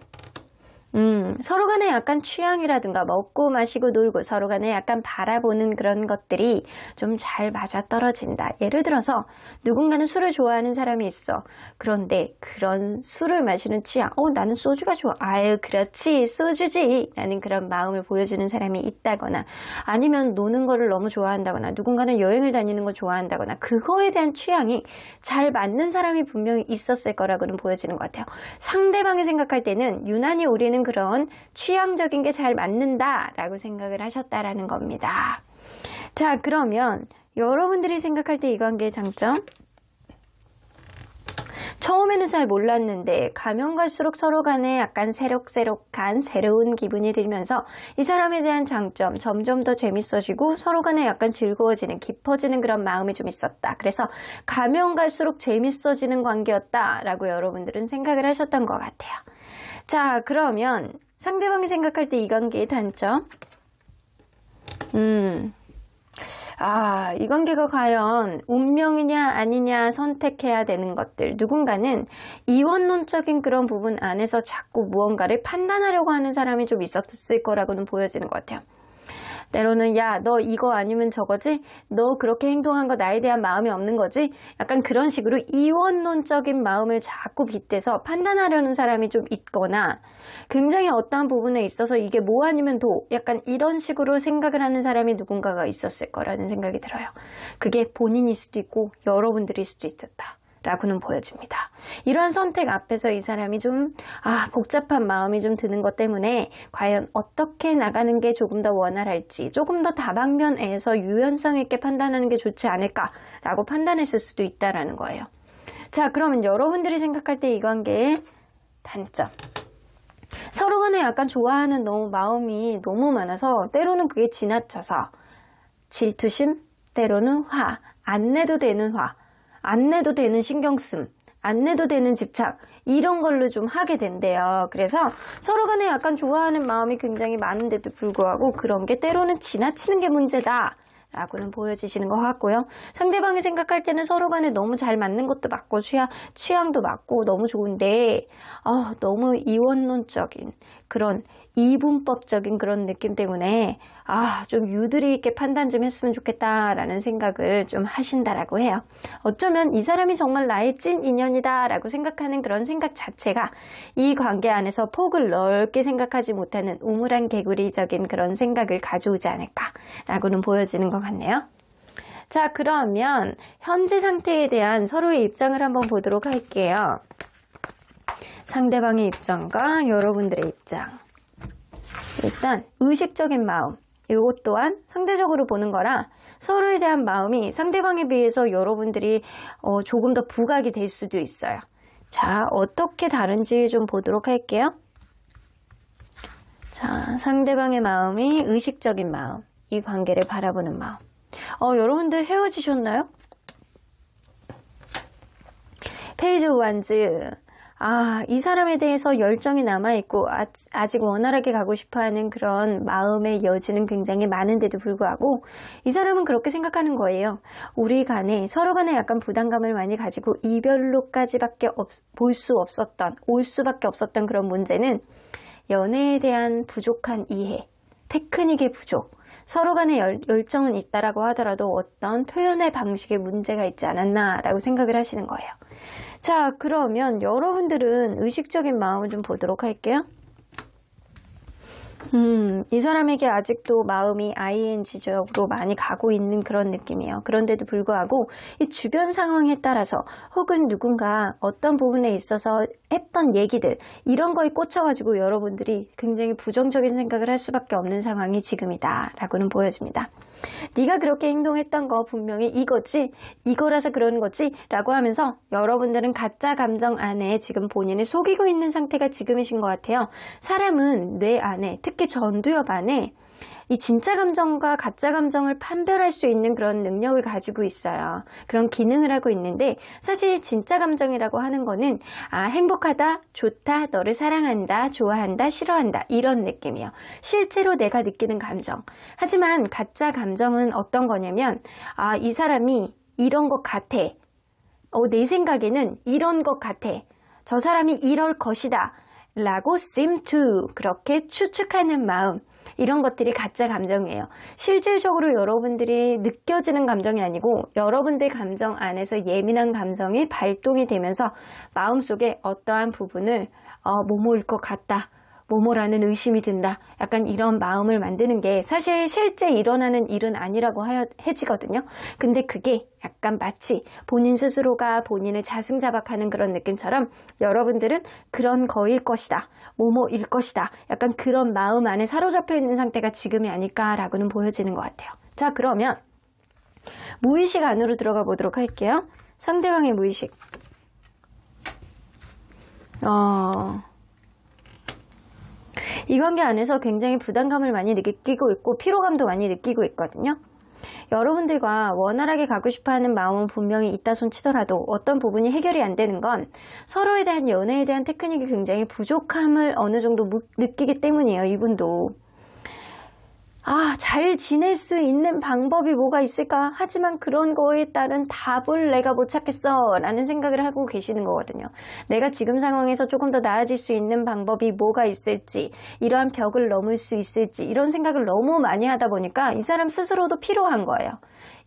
서로 간에 약간 취향이라든가 먹고 마시고 놀고 서로 간에 약간 바라보는 그런 것들이 좀 잘 맞아떨어진다. 예를 들어서 누군가는 술을 좋아하는 사람이 있어. 그런데 그런 술을 마시는 취향, 나는 소주가 좋아. 아유, 그렇지, 소주지. 라는 그런 마음을 보여주는 사람이 있다거나, 아니면 노는 거를 너무 좋아한다거나, 누군가는 여행을 다니는 거 좋아한다거나, 그거에 대한 취향이 잘 맞는 사람이 분명히 있었을 거라고는 보여지는 것 같아요. 상대방이 생각할 때는 유난히 우리는 그런 취향적인 게 잘 맞는다라고 생각을 하셨다라는 겁니다. 자, 그러면 여러분들이 생각할 때 이 관계의 장점? 처음에는 잘 몰랐는데 가면 갈수록 서로 간에 약간 새록새록한 새로운 기분이 들면서 이 사람에 대한 장점 점점 더 재밌어지고 서로 간에 약간 즐거워지는 깊어지는 그런 마음이 좀 있었다. 그래서 가면 갈수록 재밌어지는 관계였다라고 여러분들은 생각을 하셨던 것 같아요. 자, 그러면 상대방이 생각할 때 이 관계의 단점? 이 관계가 과연 운명이냐 아니냐 선택해야 되는 것들. 누군가는 이원론적인 그런 부분 안에서 자꾸 무언가를 판단하려고 하는 사람이 좀 있었을 거라고는 보여지는 것 같아요. 때로는 야, 너 이거 아니면 저거지? 너 그렇게 행동한 거 나에 대한 마음이 없는 거지? 약간 그런 식으로 이원론적인 마음을 자꾸 빗대서 판단하려는 사람이 좀 있거나, 굉장히 어떠한 부분에 있어서 이게 뭐 아니면 도, 약간 이런 식으로 생각을 하는 사람이 누군가가 있었을 거라는 생각이 들어요. 그게 본인일 수도 있고 여러분들일 수도 있었다 라고는 보여집니다. 이러한 선택 앞에서 이 사람이 좀 복잡한 마음이 좀 드는 것 때문에 과연 어떻게 나가는 게 조금 더 원활할지, 조금 더 다방면에서 유연성 있게 판단하는 게 좋지 않을까라고 판단했을 수도 있다라는 거예요. 자, 그러면 여러분들이 생각할 때 이 관계의 단점. 서로 간에 약간 좋아하는 마음이 너무 많아서 때로는 그게 지나쳐서 질투심, 때로는 화, 안 내도 되는 화, 안 내도 되는 신경씀, 안 내도 되는 집착, 이런 걸로 좀 하게 된대요. 그래서 서로 간에 약간 좋아하는 마음이 굉장히 많은데도 불구하고 그런 게 때로는 지나치는 게 문제다 라고는 보여지시는 것 같고요. 상대방이 생각할 때는 서로 간에 너무 잘 맞는 것도 맞고 취향도 맞고 너무 좋은데 너무 이원론적인 그런 이분법적인 그런 느낌 때문에 좀 유두리 있게 판단 좀 했으면 좋겠다라는 생각을 좀 하신다라고 해요. 어쩌면 이 사람이 정말 나의 찐 인연이다라고 생각하는 그런 생각 자체가 이 관계 안에서 폭을 넓게 생각하지 못하는 우물안 개구리적인 그런 생각을 가져오지 않을까라고는 보여지는 것 같네요. 자, 그러면 현재 상태에 대한 서로의 입장을 한번 보도록 할게요. 상대방의 입장과 여러분들의 입장. 일단 의식적인 마음, 이것 또한 상대적으로 보는 거라 서로에 대한 마음이 상대방에 비해서 여러분들이 조금 더 부각이 될 수도 있어요. 자, 어떻게 다른지 좀 보도록 할게요. 자, 상대방의 마음이 의식적인 마음, 이 관계를 바라보는 마음. 여러분들 헤어지셨나요? 페이지 원즈. 이 사람에 대해서 열정이 남아있고 아직 원활하게 가고 싶어하는 그런 마음의 여지는 굉장히 많은데도 불구하고 이 사람은 그렇게 생각하는 거예요. 우리 간에 서로 간에 약간 부담감을 많이 가지고 이별로까지밖에 올 수밖에 없었던 그런 문제는 연애에 대한 부족한 이해, 테크닉의 부족, 서로 간에 열정은 있다라고 하더라도 어떤 표현의 방식에 문제가 있지 않았나라고 생각을 하시는 거예요. 자, 그러면 여러분들은 의식적인 마음을 좀 보도록 할게요. 이 사람에게 아직도 마음이 ing적으로 많이 가고 있는 그런 느낌이에요. 그런데도 불구하고 이 주변 상황에 따라서 혹은 누군가 어떤 부분에 있어서 했던 얘기들, 이런 거에 꽂혀가지고 여러분들이 굉장히 부정적인 생각을 할 수밖에 없는 상황이 지금이다 라고는 보여집니다. 네가 그렇게 행동했던 거 분명히 이거지, 이거라서 그러는 거지 라고 하면서 여러분들은 가짜 감정 안에 지금 본인을 속이고 있는 상태가 지금이신 것 같아요. 사람은 뇌 안에, 특히 전두엽 안에 이 진짜 감정과 가짜 감정을 판별할 수 있는 그런 능력을 가지고 있어요. 그런 기능을 하고 있는데 사실 진짜 감정이라고 하는 거는 행복하다, 좋다, 너를 사랑한다, 좋아한다, 싫어한다 이런 느낌이에요. 실제로 내가 느끼는 감정. 하지만 가짜 감정은 어떤 거냐면 이 사람이 이런 것 같아. 내 생각에는 이런 것 같아. 저 사람이 이럴 것이다. 라고 seem to 그렇게 추측하는 마음. 이런 것들이 가짜 감정이에요. 실질적으로 여러분들이 느껴지는 감정이 아니고 여러분들 감정 안에서 예민한 감정이 발동이 되면서 마음속에 어떠한 부분을 뭐뭐일 것 같다. 뭐뭐라는 의심이 든다. 약간 이런 마음을 만드는 게 사실 실제 일어나는 일은 아니라고 해지거든요. 근데 그게 약간 마치 본인 스스로가 본인을 자승자박하는 그런 느낌처럼 여러분들은 그런 거일 것이다. 뭐뭐일 것이다. 약간 그런 마음 안에 사로잡혀 있는 상태가 지금이 아닐까라고는 보여지는 것 같아요. 자, 그러면 무의식 안으로 들어가 보도록 할게요. 상대방의 무의식. 이 관계 안에서 굉장히 부담감을 많이 느끼고 있고 피로감도 많이 느끼고 있거든요. 여러분들과 원활하게 가고 싶어하는 마음은 분명히 있다 손 치더라도 어떤 부분이 해결이 안 되는 건 서로에 대한 연애에 대한 테크닉이 굉장히 부족함을 어느 정도 느끼기 때문이에요. 이분도. 잘 지낼 수 있는 방법이 뭐가 있을까? 하지만 그런 거에 따른 답을 내가 못 찾겠어 라는 생각을 하고 계시는 거거든요. 내가 지금 상황에서 조금 더 나아질 수 있는 방법이 뭐가 있을지, 이러한 벽을 넘을 수 있을지 이런 생각을 너무 많이 하다 보니까 이 사람 스스로도 피로한 거예요.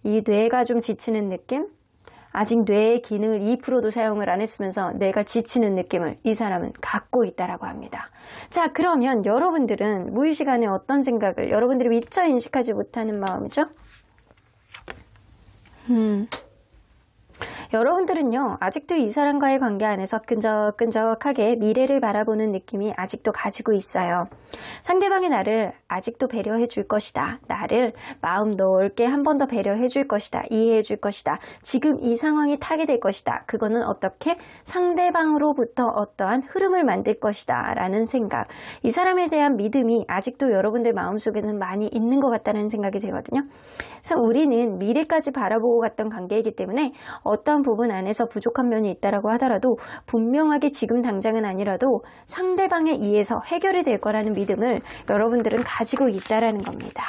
이 뇌가 좀 지치는 느낌? 아직 뇌의 기능을 2%도 사용을 안 했으면서 내가 지치는 느낌을 이 사람은 갖고 있다라고 합니다. 자, 그러면 여러분들은 무의식 안에 어떤 생각을 여러분들이 미처 인식하지 못하는 마음이죠? 여러분들은요, 아직도 이 사람과의 관계 안에서 끈적끈적하게 미래를 바라보는 느낌이 아직도 가지고 있어요. 상대방이 나를 아직도 배려해 줄 것이다. 나를 마음 넓게 한 번 더 배려해 줄 것이다. 이해해 줄 것이다. 지금 이 상황이 타게 될 것이다. 그거는 어떻게 상대방으로부터 어떠한 흐름을 만들 것이다. 라는 생각. 이 사람에 대한 믿음이 아직도 여러분들 마음속에는 많이 있는 것 같다는 생각이 들거든요. 그래서 우리는 미래까지 바라보고 갔던 관계이기 때문에 어떤 부분 안에서 부족한 면이 있다라고 하더라도 분명하게 지금 당장은 아니라도 상대방에 의해서 해결이 될 거라는 믿음을 여러분들은 가지고 있다라는 겁니다.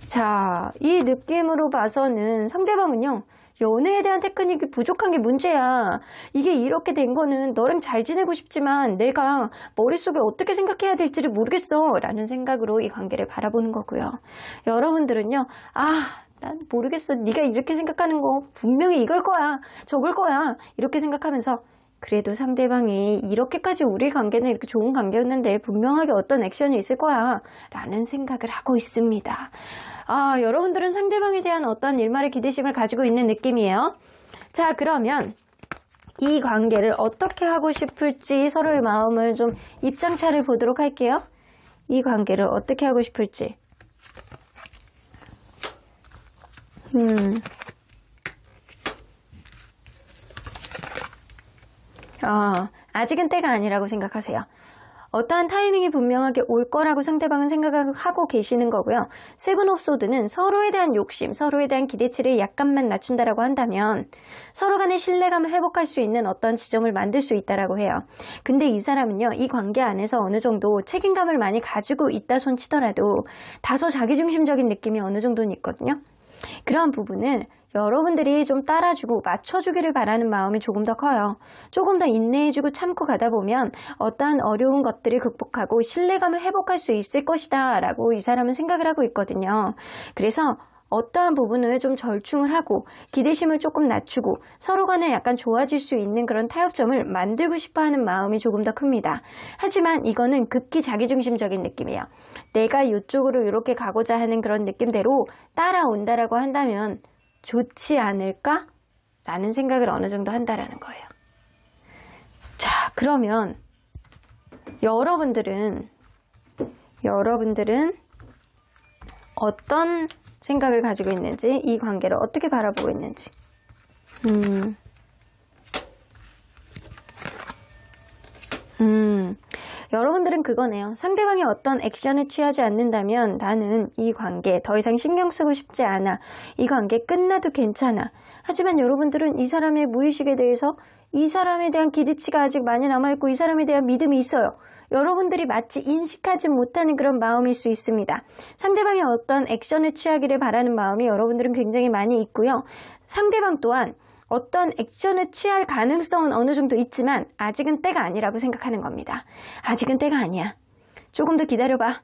자, 이 느낌으로 봐서는 상대방은요, 연애에 대한 테크닉이 부족한 게 문제야. 이게 이렇게 된 거는 너랑 잘 지내고 싶지만 내가 머릿속에 어떻게 생각해야 될지를 모르겠어 라는 생각으로 이 관계를 바라보는 거고요. 여러분들은요, 난 모르겠어. 네가 이렇게 생각하는 거 분명히 이걸 거야. 저걸 거야. 이렇게 생각하면서 그래도 상대방이 이렇게까지 우리 관계는 이렇게 좋은 관계였는데 분명하게 어떤 액션이 있을 거야. 라는 생각을 하고 있습니다. 여러분들은 상대방에 대한 어떤 일말의 기대심을 가지고 있는 느낌이에요. 자, 그러면 이 관계를 어떻게 하고 싶을지 서로의 마음을 좀 입장차를 보도록 할게요. 이 관계를 어떻게 하고 싶을지. 아직은 때가 아니라고 생각하세요. 어떠한 타이밍이 분명하게 올 거라고 상대방은 생각하고 계시는 거고요. 세븐 오브 소드는 서로에 대한 욕심, 서로에 대한 기대치를 약간만 낮춘다라고 한다면 서로 간의 신뢰감을 회복할 수 있는 어떤 지점을 만들 수 있다라고 해요. 근데 이 사람은요, 이 관계 안에서 어느 정도 책임감을 많이 가지고 있다 손 치더라도 다소 자기중심적인 느낌이 어느 정도는 있거든요. 그런 부분을 여러분들이 좀 따라주고 맞춰주기를 바라는 마음이 조금 더 커요. 조금 더 인내해주고 참고 가다 보면 어떠한 어려운 것들을 극복하고 신뢰감을 회복할 수 있을 것이다 라고 이 사람은 생각을 하고 있거든요. 그래서 어떠한 부분을 좀 절충을 하고 기대심을 조금 낮추고 서로 간에 약간 좋아질 수 있는 그런 타협점을 만들고 싶어하는 마음이 조금 더 큽니다. 하지만 이거는 극히 자기중심적인 느낌이에요. 내가 이쪽으로 이렇게 가고자 하는 그런 느낌대로 따라온다라고 한다면 좋지 않을까? 라는 생각을 어느 정도 한다라는 거예요. 자, 그러면 여러분들은 어떤 생각을 가지고 있는지, 이 관계를 어떻게 바라보고 있는지. 여러분들은 그거네요. 상대방이 어떤 액션을 취하지 않는다면 나는 이 관계 더 이상 신경 쓰고 싶지 않아. 이 관계 끝나도 괜찮아. 하지만 여러분들은 이 사람의 무의식에 대해서 이 사람에 대한 기대치가 아직 많이 남아있고 이 사람에 대한 믿음이 있어요. 여러분들이 마치 인식하지 못하는 그런 마음일 수 있습니다. 상대방이 어떤 액션을 취하기를 바라는 마음이 여러분들은 굉장히 많이 있고요. 상대방 또한 어떤 액션을 취할 가능성은 어느 정도 있지만 아직은 때가 아니라고 생각하는 겁니다. 아직은 때가 아니야. 조금 더 기다려봐.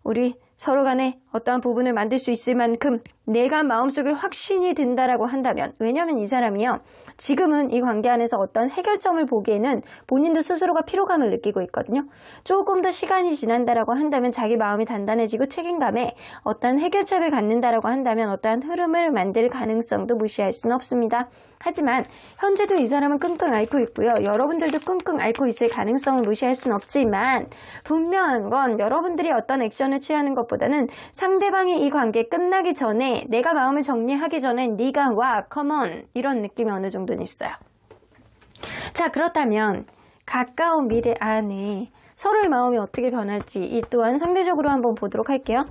우리 서로 간에 어떠한 부분을 만들 수 있을 만큼 내가 마음속에 확신이 든다라고 한다면, 왜냐하면 이 사람이요, 지금은 이 관계 안에서 어떤 해결점을 보기에는 본인도 스스로가 피로감을 느끼고 있거든요. 조금 더 시간이 지난다라고 한다면 자기 마음이 단단해지고 책임감에 어떠한 해결책을 갖는다라고 한다면 어떠한 흐름을 만들 가능성도 무시할 수는 없습니다. 하지만 현재도 이 사람은 끙끙 앓고 있고요. 여러분들도 끙끙 앓고 있을 가능성을 무시할 수는 없지만 분명한 건 여러분들이 어떤 액션을 취하는 것보다는 상대방이 이 관계 끝나기 전에 내가 마음을 정리하기 전에 네가 와, 컴온, 이런 느낌이 어느 정도는 있어요. 자, 그렇다면 가까운 미래 안에 서로의 마음이 어떻게 변할지 이 또한 상대적으로 한번 보도록 할게요.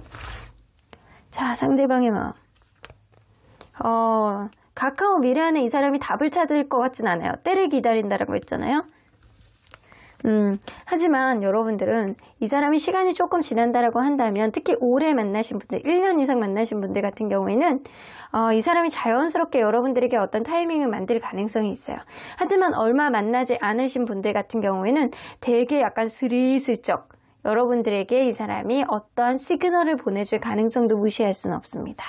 자, 상대방의 마음. 가까운 미래 안에 이 사람이 답을 찾을 것 같진 않아요. 때를 기다린다라고 했잖아요. 하지만 여러분들은 이 사람이 시간이 조금 지난다라고 한다면, 특히 오래 만나신 분들, 1년 이상 만나신 분들 같은 경우에는 이 사람이 자연스럽게 여러분들에게 어떤 타이밍을 만들 가능성이 있어요. 하지만 얼마 만나지 않으신 분들 같은 경우에는 되게 약간 스리슬쩍 여러분들에게 이 사람이 어떠한 시그널을 보내줄 가능성도 무시할 수는 없습니다.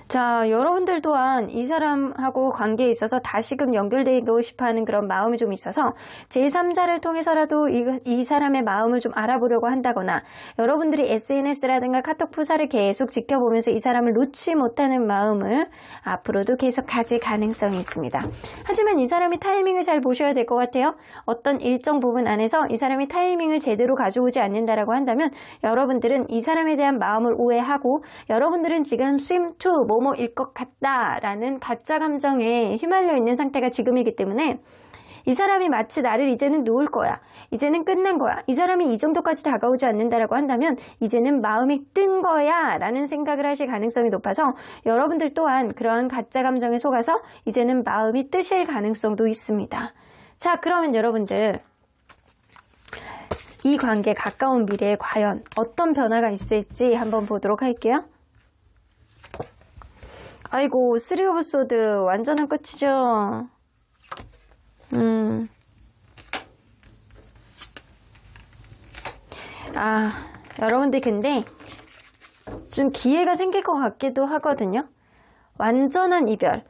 자, 여러분들 또한 이 사람하고 관계에 있어서 다시금 연결되고 싶어하는 그런 마음이 좀 있어서 제3자를 통해서라도 이 사람의 마음을 좀 알아보려고 한다거나, 여러분들이 SNS라든가 카톡 프사를 계속 지켜보면서 이 사람을 놓지 못하는 마음을 앞으로도 계속 가질 가능성이 있습니다. 하지만 이 사람이 타이밍을 잘 보셔야 될 것 같아요. 어떤 일정 부분 안에서 이 사람이 타이밍을 제대로 가져오지 않는다라고 한다면 여러분들은 이 사람에 대한 마음을 오해하고, 여러분들은 지금 seem to 뭐뭐일 것 같다라는 가짜 감정에 휘말려 있는 상태가 지금이기 때문에 이 사람이 마치 나를 이제는 놓을 거야, 이제는 끝난 거야, 이 사람이 이 정도까지 다가오지 않는다라고 한다면 이제는 마음이 뜬 거야 라는 생각을 하실 가능성이 높아서 여러분들 또한 그러한 가짜 감정에 속아서 이제는 마음이 뜨실 가능성도 있습니다. 자, 그러면 여러분들 이 관계 가까운 미래에 과연 어떤 변화가 있을지 한번 보도록 할게요. 아이고, 3 오브 소드 완전한 끝이죠. 여러분들 근데 좀 기회가 생길 것 같기도 하거든요. 완전한 이별,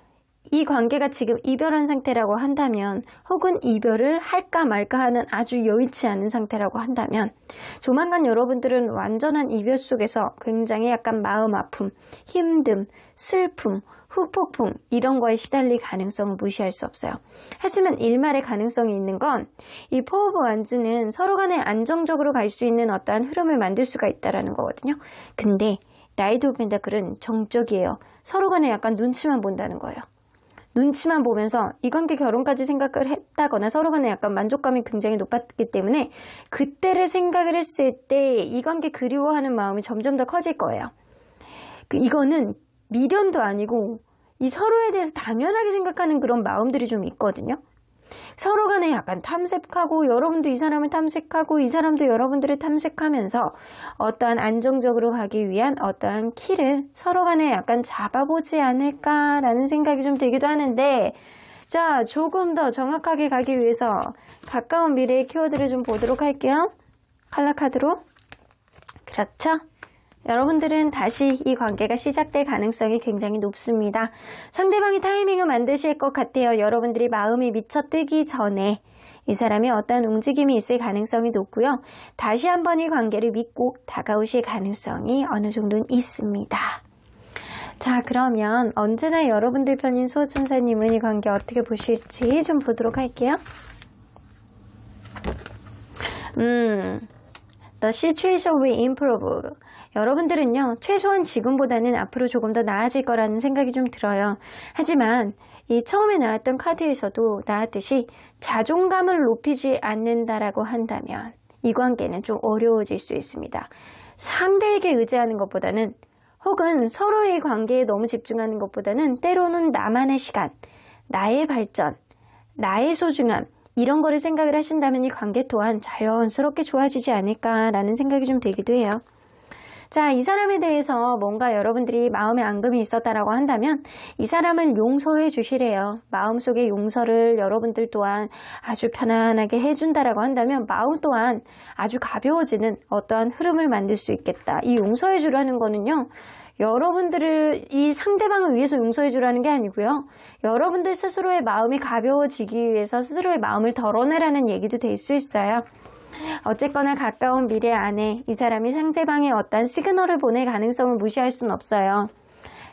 이 관계가 지금 이별한 상태라고 한다면, 혹은 이별을 할까 말까 하는 아주 여의치 않은 상태라고 한다면, 조만간 여러분들은 완전한 이별 속에서 굉장히 약간 마음 아픔, 힘듦, 슬픔, 후폭풍 이런 거에 시달릴 가능성을 무시할 수 없어요. 하지만 일말의 가능성이 있는 건 이 포 오브 완즈는 서로 간에 안정적으로 갈 수 있는 어떠한 흐름을 만들 수가 있다는 거거든요. 근데 나이트 오브 펜타클은 정적이에요. 서로 간에 약간 눈치만 본다는 거예요. 눈치만 보면서 이 관계 결혼까지 생각을 했다거나 서로 간에 약간 만족감이 굉장히 높았기 때문에 그때를 생각을 했을 때 이 관계 그리워하는 마음이 점점 더 커질 거예요. 이거는 미련도 아니고 이 서로에 대해서 당연하게 생각하는 그런 마음들이 좀 있거든요. 서로 간에 약간 탐색하고, 여러분도 이 사람을 탐색하고 이 사람도 여러분들을 탐색하면서 어떠한 안정적으로 가기 위한 어떠한 키를 서로 간에 약간 잡아보지 않을까라는 생각이 좀 들기도 하는데, 자, 조금 더 정확하게 가기 위해서 가까운 미래의 키워드를 좀 보도록 할게요. 컬러 카드로. 그렇죠? 여러분들은 다시 이 관계가 시작될 가능성이 굉장히 높습니다. 상대방이 타이밍을 만드실 것 같아요. 여러분들이 마음이 미쳐 뜨기 전에 이 사람이 어떤 움직임이 있을 가능성이 높고요. 다시 한번 이 관계를 믿고 다가오실 가능성이 어느 정도는 있습니다. 자, 그러면 언제나 여러분들 편인 수호천사님은 이 관계 어떻게 보실지 좀 보도록 할게요. The situation will improve. 여러분들은요, 최소한 지금보다는 앞으로 조금 더 나아질 거라는 생각이 좀 들어요. 하지만 이 처음에 나왔던 카드에서도 나왔듯이 자존감을 높이지 않는다라고 한다면 이 관계는 좀 어려워질 수 있습니다. 상대에게 의지하는 것보다는 혹은 서로의 관계에 너무 집중하는 것보다는 때로는 나만의 시간, 나의 발전, 나의 소중함 이런 거를 생각을 하신다면 이 관계 또한 자연스럽게 좋아지지 않을까라는 생각이 좀 들기도 해요. 자, 이 사람에 대해서 뭔가 여러분들이 마음에 앙금이 있었다라고 한다면 이 사람을 용서해 주시래요. 마음속에 용서를 여러분들 또한 아주 편안하게 해준다라고 한다면 마음 또한 아주 가벼워지는 어떠한 흐름을 만들 수 있겠다. 이 용서해 주라는 거는요. 여러분들을 이 상대방을 위해서 용서해 주라는 게 아니고요. 여러분들 스스로의 마음이 가벼워지기 위해서 스스로의 마음을 덜어내라는 얘기도 될 수 있어요. 어쨌거나 가까운 미래 안에 이 사람이 상대방의 어떤 시그널을 보낼 가능성을 무시할 수는 없어요.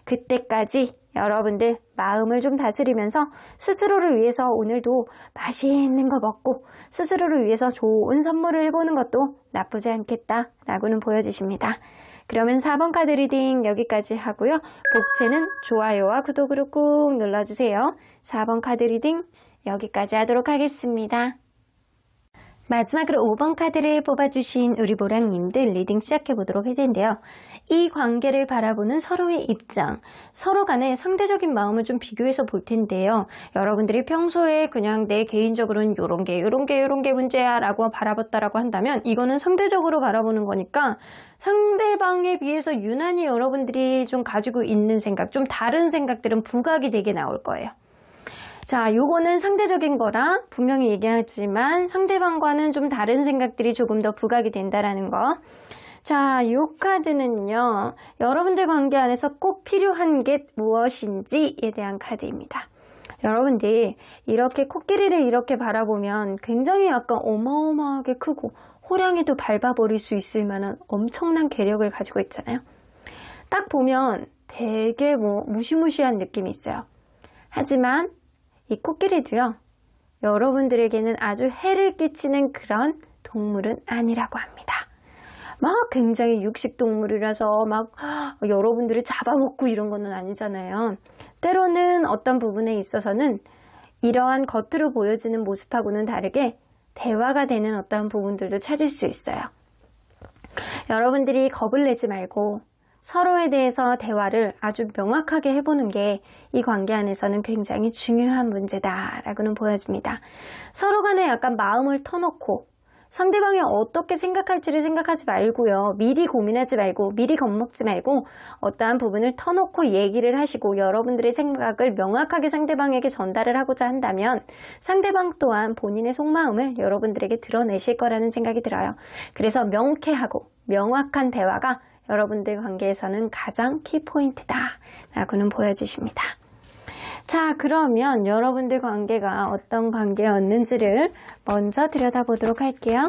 그때까지 여러분들 마음을 좀 다스리면서 스스로를 위해서 오늘도 맛있는 거 먹고 스스로를 위해서 좋은 선물을 해보는 것도 나쁘지 않겠다라고는 보여지십니다. 그러면 4번 카드 리딩 여기까지 하고요. 복채는 좋아요와 구독으로 꾹 눌러주세요. 4번 카드 리딩 여기까지 하도록 하겠습니다. 마지막으로 5번 카드를 뽑아주신 우리 보랑님들 리딩 시작해보도록 할 텐데요. 이 관계를 바라보는 서로의 입장, 서로 간의 상대적인 마음을 좀 비교해서 볼 텐데요. 여러분들이 평소에 그냥 내 개인적으로는 요런 게 문제야 라고 바라봤다라고 한다면 이거는 상대적으로 바라보는 거니까 상대방에 비해서 유난히 여러분들이 좀 가지고 있는 생각, 좀 다른 생각들은 부각이 되게 나올 거예요. 자, 요거는 상대적인 거라 분명히 얘기하지만 상대방과는 좀 다른 생각들이 조금 더 부각이 된다라는 거. 자, 요 카드는요. 여러분들 관계 안에서 꼭 필요한 게 무엇인지에 대한 카드입니다. 여러분들 이렇게 코끼리를 이렇게 바라보면 굉장히 약간 어마어마하게 크고 호랑이도 밟아버릴 수 있을 만한 엄청난 괴력을 가지고 있잖아요. 딱 보면 되게 무시무시한 느낌이 있어요. 하지만 이 코끼리도요, 여러분들에게는 아주 해를 끼치는 그런 동물은 아니라고 합니다. 막 굉장히 육식동물이라서 막 여러분들을 잡아먹고 이런 거는 아니잖아요. 때로는 어떤 부분에 있어서는 이러한 겉으로 보여지는 모습하고는 다르게 대화가 되는 어떤 부분들도 찾을 수 있어요. 여러분들이 겁을 내지 말고 서로에 대해서 대화를 아주 명확하게 해보는 게 이 관계 안에서는 굉장히 중요한 문제다라고는 보여집니다. 서로 간에 약간 마음을 터놓고 상대방이 어떻게 생각할지를 생각하지 말고요. 미리 고민하지 말고 미리 겁먹지 말고 어떠한 부분을 터놓고 얘기를 하시고 여러분들의 생각을 명확하게 상대방에게 전달을 하고자 한다면 상대방 또한 본인의 속마음을 여러분들에게 드러내실 거라는 생각이 들어요. 그래서 명쾌하고 명확한 대화가 여러분들 관계에서는 가장 키포인트다 라고는 보여지십니다. 자, 그러면 여러분들 관계가 어떤 관계였는지를 먼저 들여다보도록 할게요.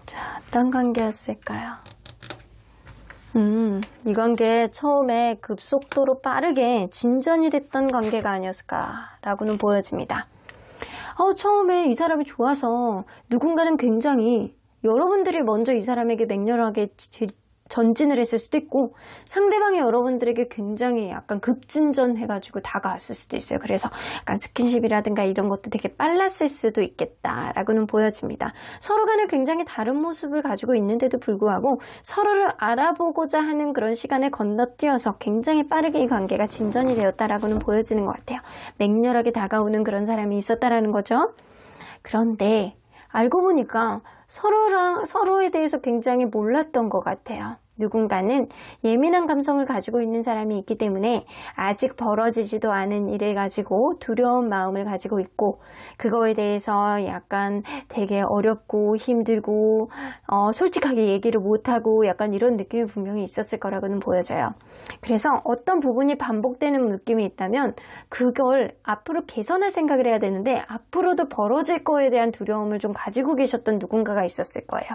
자, 어떤 관계였을까요? 이 관계 처음에 급속도로 빠르게 진전이 됐던 관계가 아니었을까라고는 보여집니다. 처음에 이 사람이 좋아서 누군가는 굉장히 여러분들이 먼저 이 사람에게 맹렬하게 전진을 했을 수도 있고 상대방이 여러분들에게 굉장히 약간 급진전해가지고 다가왔을 수도 있어요. 그래서 약간 스킨십이라든가 이런 것도 되게 빨랐을 수도 있겠다라고는 보여집니다. 서로 간에 굉장히 다른 모습을 가지고 있는데도 불구하고 서로를 알아보고자 하는 그런 시간을 건너뛰어서 굉장히 빠르게 이 관계가 진전이 되었다라고는 보여지는 것 같아요. 맹렬하게 다가오는 그런 사람이 있었다라는 거죠. 그런데 알고 보니까 서로에 대해서 굉장히 몰랐던 것 같아요. 누군가는 예민한 감성을 가지고 있는 사람이 있기 때문에 아직 벌어지지도 않은 일을 가지고 두려운 마음을 가지고 있고 그거에 대해서 약간 되게 어렵고 힘들고 솔직하게 얘기를 못하고 약간 이런 느낌이 분명히 있었을 거라고는 보여져요. 그래서 어떤 부분이 반복되는 느낌이 있다면 그걸 앞으로 개선할 생각을 해야 되는데 앞으로도 벌어질 거에 대한 두려움을 좀 가지고 계셨던 누군가가 있었을 거예요.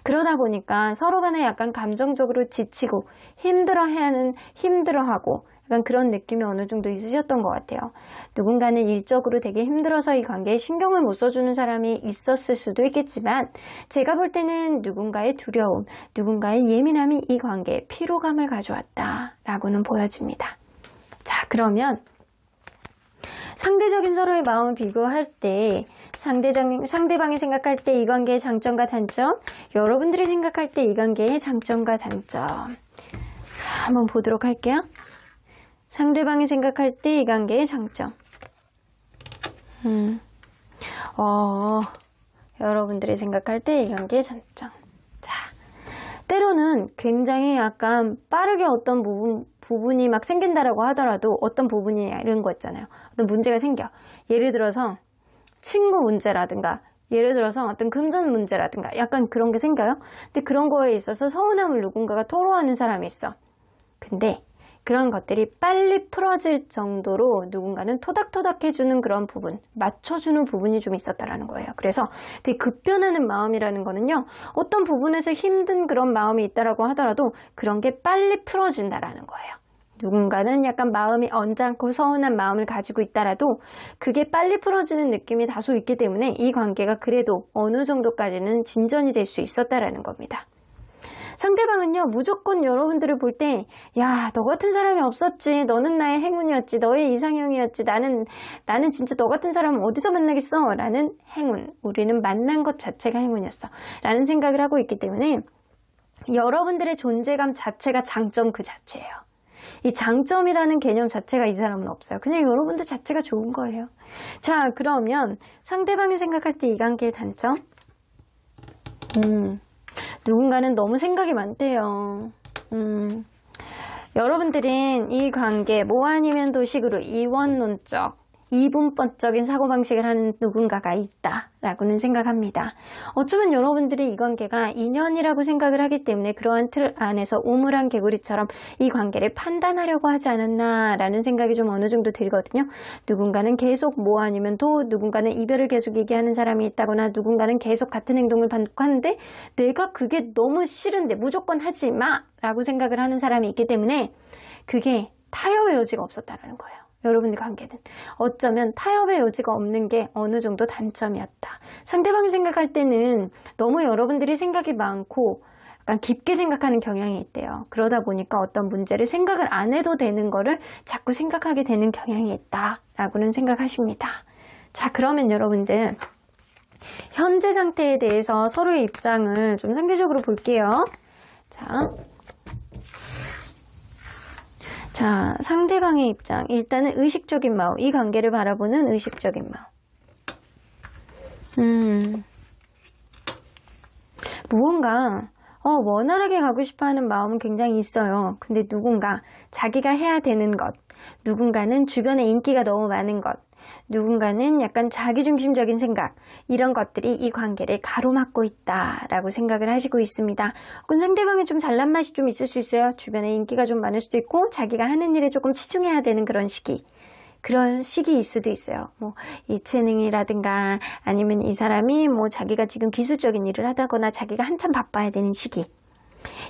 그러다 보니까 서로 간에 약간 감정적으로 지치고 힘들어하고 약간 그런 느낌이 어느 정도 있으셨던 것 같아요. 누군가는 일적으로 되게 힘들어서 이 관계에 신경을 못 써주는 사람이 있었을 수도 있겠지만 제가 볼 때는 누군가의 두려움, 누군가의 예민함이 이 관계에 피로감을 가져왔다라고는 보여집니다. 자, 그러면 상대적인 서로의 마음을 비교할 때 상대방이 생각할 때 이 관계의 장점과 단점, 여러분들이 생각할 때 이 관계의 장점과 단점. 자, 한번 보도록 할게요. 상대방이 생각할 때 이 관계의 장점. 여러분들이 생각할 때 이 관계의 장점. 자, 때로는 굉장히 약간 빠르게 어떤 부분이 막 생긴다라고 하더라도 어떤 부분이 이런 거 있잖아요. 어떤 문제가 생겨. 예를 들어서 친구 문제라든가 예를 들어서 어떤 금전 문제라든가 약간 그런 게 생겨요. 근데 그런 거에 있어서 서운함을 누군가가 토로하는 사람이 있어. 근데 그런 것들이 빨리 풀어질 정도로 누군가는 토닥토닥 해주는 그런 부분, 맞춰주는 부분이 좀 있었다라는 거예요. 그래서 되게 급변하는 마음이라는 거는요, 어떤 부분에서 힘든 그런 마음이 있다라고 하더라도 그런 게 빨리 풀어진다라는 거예요. 누군가는 약간 마음이 언짢고 서운한 마음을 가지고 있다라도 그게 빨리 풀어지는 느낌이 다소 있기 때문에 이 관계가 그래도 어느 정도까지는 진전이 될 수 있었다라는 겁니다. 상대방은요, 무조건 여러분들을 볼 때, 야, 너 같은 사람이 없었지. 너는 나의 행운이었지. 너의 이상형이었지. 나는 진짜 너 같은 사람은 어디서 만나겠어? 라는 행운. 우리는 만난 것 자체가 행운이었어. 라는 생각을 하고 있기 때문에 여러분들의 존재감 자체가 장점 그 자체예요. 이 장점이라는 개념 자체가 이 사람은 없어요. 그냥 여러분들 자체가 좋은 거예요. 자, 그러면 상대방이 생각할 때 이 관계의 단점? 누군가는 너무 생각이 많대요. 여러분들은 이 관계 뭐 아니면 도식으로 이원론적, 이분법적인 사고방식을 하는 누군가가 있다라고는 생각합니다. 어쩌면 여러분들이 이 관계가 인연이라고 생각을 하기 때문에 그러한 틀 안에서 우물한 개구리처럼 이 관계를 판단하려고 하지 않았나라는 생각이 좀 어느 정도 들거든요. 누군가는 계속 뭐 아니면 도, 누군가는 이별을 계속 얘기하는 사람이 있다거나 누군가는 계속 같은 행동을 반복하는데 내가 그게 너무 싫은데 무조건 하지 마라고 생각을 하는 사람이 있기 때문에 그게 타협의 여지가 없었다라는 거예요. 여러분의 관계는 어쩌면 타협의 여지가 없는 게 어느 정도 단점이었다. 상대방이 생각할 때는 너무 여러분들이 생각이 많고 약간 깊게 생각하는 경향이 있대요. 그러다 보니까 어떤 문제를 생각을 안 해도 되는 거를 자꾸 생각하게 되는 경향이 있다라고는 생각하십니다. 자, 그러면 여러분들 현재 상태에 대해서 서로의 입장을 좀 상대적으로 볼게요. 자, 상대방의 입장. 일단은 의식적인 마음. 이 관계를 바라보는 의식적인 마음. 무언가 원활하게 가고 싶어하는 마음은 굉장히 있어요. 근데 누군가 자기가 해야 되는 것, 누군가는 주변에 인기가 너무 많은 것, 누군가는 약간 자기중심적인 생각, 이런 것들이 이 관계를 가로막고 있다라고 생각을 하시고 있습니다. 혹은 상대방이 좀 잘난 맛이 좀 있을 수 있어요. 주변에 인기가 좀 많을 수도 있고 자기가 하는 일에 조금 치중해야 되는 그런 시기, 그런 시기일 수도 있어요. 뭐 예체능이라든가 아니면 이 사람이 뭐 자기가 지금 기술적인 일을 하다거나 자기가 한참 바빠야 되는 시기,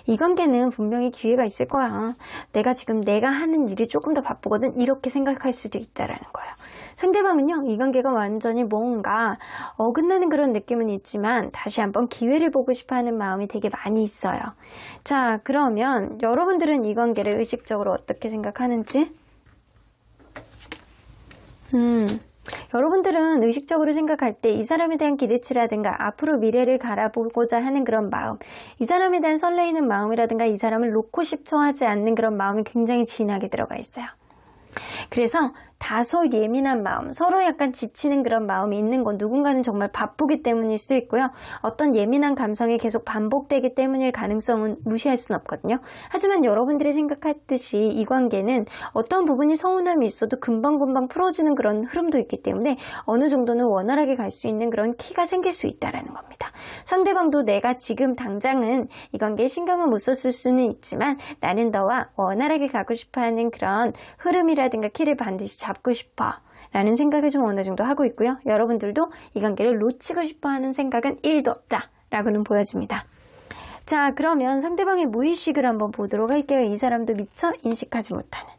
이 관계는 분명히 기회가 있을 거야. 내가 하는 일이 조금 더 바쁘거든. 이렇게 생각할 수도 있다라는 거예요. 상대방은요, 이 관계가 완전히 뭔가 어긋나는 그런 느낌은 있지만 다시 한번 기회를 보고 싶어하는 마음이 되게 많이 있어요. 자, 그러면 여러분들은 이 관계를 의식적으로 어떻게 생각하는지? 여러분들은 의식적으로 생각할 때 이 사람에 대한 기대치라든가 앞으로 미래를 바라보고자 하는 그런 마음, 이 사람에 대한 설레이는 마음이라든가 이 사람을 놓고 싶어 하지 않는 그런 마음이 굉장히 진하게 들어가 있어요. 그래서 다소 예민한 마음, 서로 약간 지치는 그런 마음이 있는 건 누군가는 정말 바쁘기 때문일 수도 있고요. 어떤 예민한 감성이 계속 반복되기 때문일 가능성은 무시할 수는 없거든요. 하지만 여러분들이 생각했듯이 이 관계는 어떤 부분이 서운함이 있어도 금방금방 풀어지는 그런 흐름도 있기 때문에 어느 정도는 원활하게 갈 수 있는 그런 키가 생길 수 있다는 겁니다. 상대방도 내가 지금 당장은 이 관계에 신경을 못 썼을 수는 있지만 나는 너와 원활하게 가고 싶어하는 그런 흐름이라든가 키를 반드시 잡고 싶어 라는 생각을 좀 어느 정도 하고 있고요. 여러분들도 이 관계를 놓치고 싶어 하는 생각은 1도 없다 라고는 보여집니다. 자, 그러면 상대방의 무의식을 한번 보도록 할게요. 이 사람도 미처 인식하지 못하는.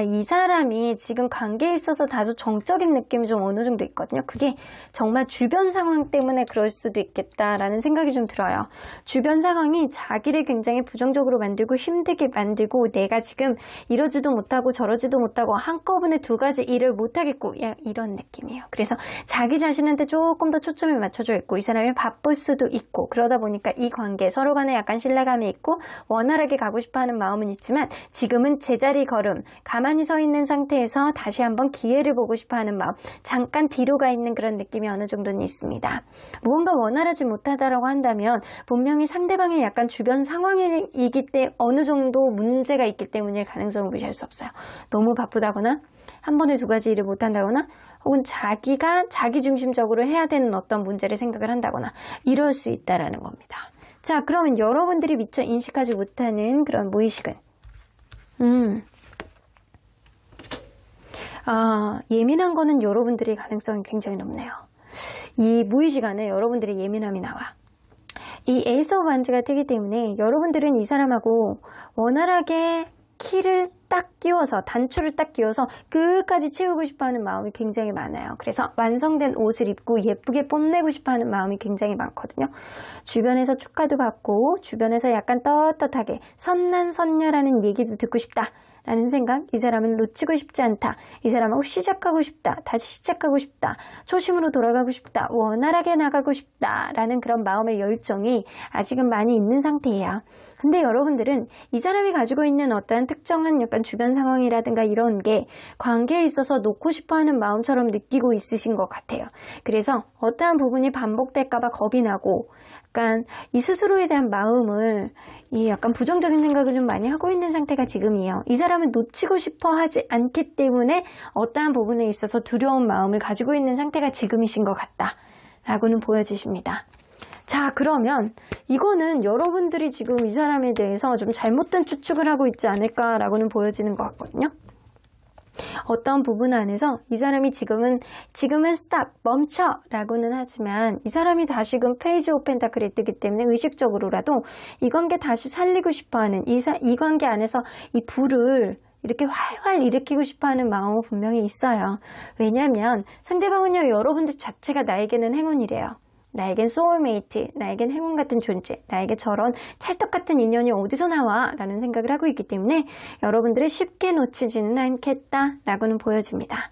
이 사람이 지금 관계에 있어서 다소 정적인 느낌이 좀 어느 정도 있거든요. 그게 정말 주변 상황 때문에 그럴 수도 있겠다라는 생각이 좀 들어요. 주변 상황이 자기를 굉장히 부정적으로 만들고 힘들게 만들고 내가 지금 이러지도 못하고 저러지도 못하고 한꺼번에 두 가지 일을 못하겠고 이런 느낌이에요. 그래서 자기 자신한테 조금 더 초점을 맞춰져 있고 이 사람이 바쁠 수도 있고 그러다 보니까 이 관계 서로 간에 약간 신뢰감이 있고 원활하게 가고 싶어하는 마음은 있지만 지금은 제자리 걸음 가만히 서 있는 상태에서 다시 한번 기회를 보고 싶어하는 마음 잠깐 뒤로 가 있는 그런 느낌이 어느 정도는 있습니다. 무언가 원활하지 못하다라고 한다면 분명히 상대방의 약간 주변 상황이기 때문에 어느 정도 문제가 있기 때문일 가능성을 무시할 수 없어요. 너무 바쁘다거나 한 번에 두 가지 일을 못한다거나 혹은 자기가 자기중심적으로 해야 되는 어떤 문제를 생각을 한다거나 이럴 수 있다라는 겁니다. 자, 그러면 여러분들이 미처 인식하지 못하는 그런 무의식은 예민한 거는 여러분들의 가능성이 굉장히 높네요. 이 무의식 안에 여러분들의 예민함이 나와. 이 에이스 오브 원즈가 뜨기 때문에 여러분들은 이 사람하고 원활하게 키를 딱 끼워서 단추를 딱 끼워서 끝까지 채우고 싶어하는 마음이 굉장히 많아요. 그래서 완성된 옷을 입고 예쁘게 뽐내고 싶어하는 마음이 굉장히 많거든요. 주변에서 축하도 받고 주변에서 약간 떳떳하게 선남선녀라는 얘기도 듣고 싶다 라는 생각, 이 사람은 놓치고 싶지 않다, 이 사람하고 시작하고 싶다, 다시 시작하고 싶다, 초심으로 돌아가고 싶다, 원활하게 나가고 싶다 라는 그런 마음의 열정이 아직은 많이 있는 상태예요. 근데 여러분들은 이 사람이 가지고 있는 어떠한 특정한 약간 주변 상황이라든가 이런 게 관계에 있어서 놓고 싶어하는 마음처럼 느끼고 있으신 것 같아요. 그래서 어떠한 부분이 반복될까봐 겁이 나고 약간 이 스스로에 대한 마음을 이 약간 부정적인 생각을 좀 많이 하고 있는 상태가 지금이에요. 이 사람은 놓치고 싶어 하지 않기 때문에 어떠한 부분에 있어서 두려운 마음을 가지고 있는 상태가 지금이신 것 같다 라고는 보여지십니다. 자, 그러면 이거는 여러분들이 지금 이 사람에 대해서 좀 잘못된 추측을 하고 있지 않을까라고는 보여지는 것 같거든요. 어떤 부분 안에서 이 사람이 지금은 스탑, 멈춰 라고는 하지만 이 사람이 다시금 페이지 오브 펜타클이 뜨기 때문에 의식적으로라도 이 관계 다시 살리고 싶어하는 이 관계 안에서 이 불을 이렇게 활활 일으키고 싶어하는 마음은 분명히 있어요. 왜냐하면 상대방은요, 여러분들 자체가 나에게는 행운이래요. 나에겐 소울메이트, 나에겐 행운 같은 존재, 나에게 저런 찰떡 같은 인연이 어디서 나와? 라는 생각을 하고 있기 때문에 여러분들을 쉽게 놓치지는 않겠다 라고는 보여집니다.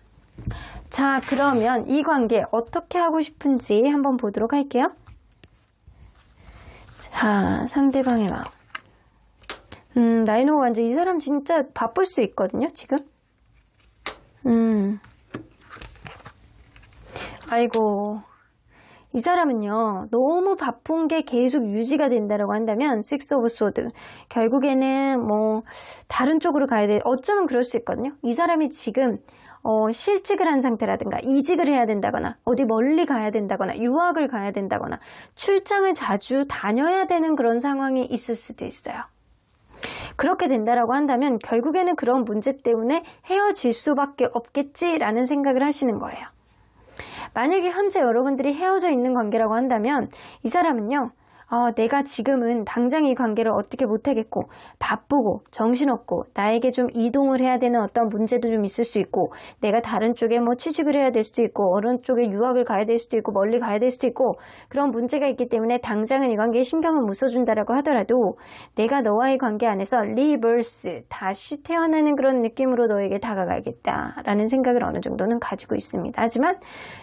자, 그러면 이 관계 어떻게 하고 싶은지 한번 보도록 할게요. 자, 상대방의 마음. 나인 오브 원즈, 이 사람 진짜 바쁠 수 있거든요, 지금. 아이고. 이 사람은요, 너무 바쁜 게 계속 유지가 된다라고 한다면 식스 오브 소드, 결국에는 뭐 다른 쪽으로 가야 돼. 어쩌면 그럴 수 있거든요. 이 사람이 지금 실직을 한 상태라든가 이직을 해야 된다거나 어디 멀리 가야 된다거나 유학을 가야 된다거나 출장을 자주 다녀야 되는 그런 상황이 있을 수도 있어요. 그렇게 된다라고 한다면 결국에는 그런 문제 때문에 헤어질 수밖에 없겠지라는 생각을 하시는 거예요. 만약에 현재 여러분들이 헤어져 있는 관계라고 한다면 이 사람은요, 내가 지금은 당장 이 관계를 어떻게 못하겠고 바쁘고 정신없고 나에게 좀 이동을 해야 되는 어떤 문제도 좀 있을 수 있고 내가 다른 쪽에 뭐 취직을 해야 될 수도 있고 어느 쪽에 유학을 가야 될 수도 있고 멀리 가야 될 수도 있고 그런 문제가 있기 때문에 당장은 이 관계에 신경을 못 써준다라고 하더라도 내가 너와의 관계 안에서 리버스, 다시 태어나는 그런 느낌으로 너에게 다가가겠다라는 생각을 어느 정도는 가지고 있습니다. 하지만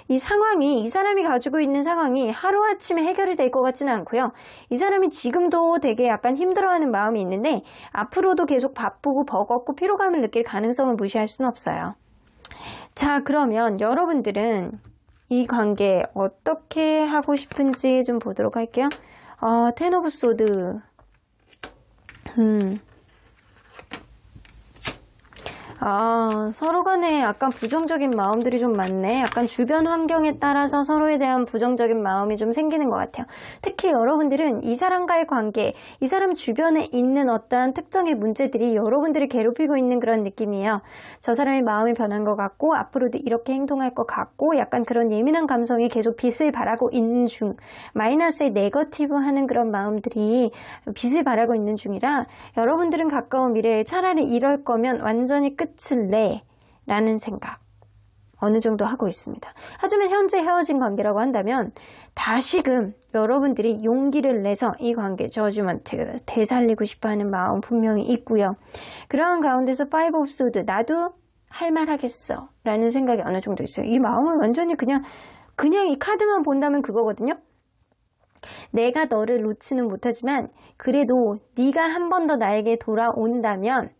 이 상황이, 이 사람이 가지고 있는 상황이 하루아침에 해결이 될 것 같지는 않고요. 이 사람이 지금도 되게 약간 힘들어하는 마음이 있는데 앞으로도 계속 바쁘고 버겁고 피로감을 느낄 가능성을 무시할 수는 없어요. 자, 그러면 여러분들은 이 관계 어떻게 하고 싶은지 좀 보도록 할게요. 텐 오브 소드. 서로 간에 약간 부정적인 마음들이 좀 많네. 약간 주변 환경에 따라서 서로에 대한 부정적인 마음이 좀 생기는 것 같아요. 특히 여러분들은 이 사람과의 관계, 이 사람 주변에 있는 어떠한 특정의 문제들이 여러분들을 괴롭히고 있는 그런 느낌이에요. 저 사람의 마음이 변한 것 같고 앞으로도 이렇게 행동할 것 같고 약간 그런 예민한 감성이 계속 빛을 발하고 있는 중, 마이너스의 네거티브하는 그런 마음들이 빛을 발하고 있는 중이라 여러분들은 가까운 미래에 차라리 이럴 거면 완전히 끝을 내 라는 생각 어느 정도 하고 있습니다. 하지만 현재 헤어진 관계라고 한다면 다시금 여러분들이 용기를 내서 이 관계 저지먼트 되살리고 싶어하는 마음 분명히 있고요. 그러한 가운데서 파이브 오브 소드 나도 할 말 하겠어 라는 생각이 어느 정도 있어요. 이 마음은 완전히 그냥 이 카드만 본다면 그거거든요. 내가 너를 놓지는 못하지만 그래도 네가 한 번 더 나에게 돌아온다면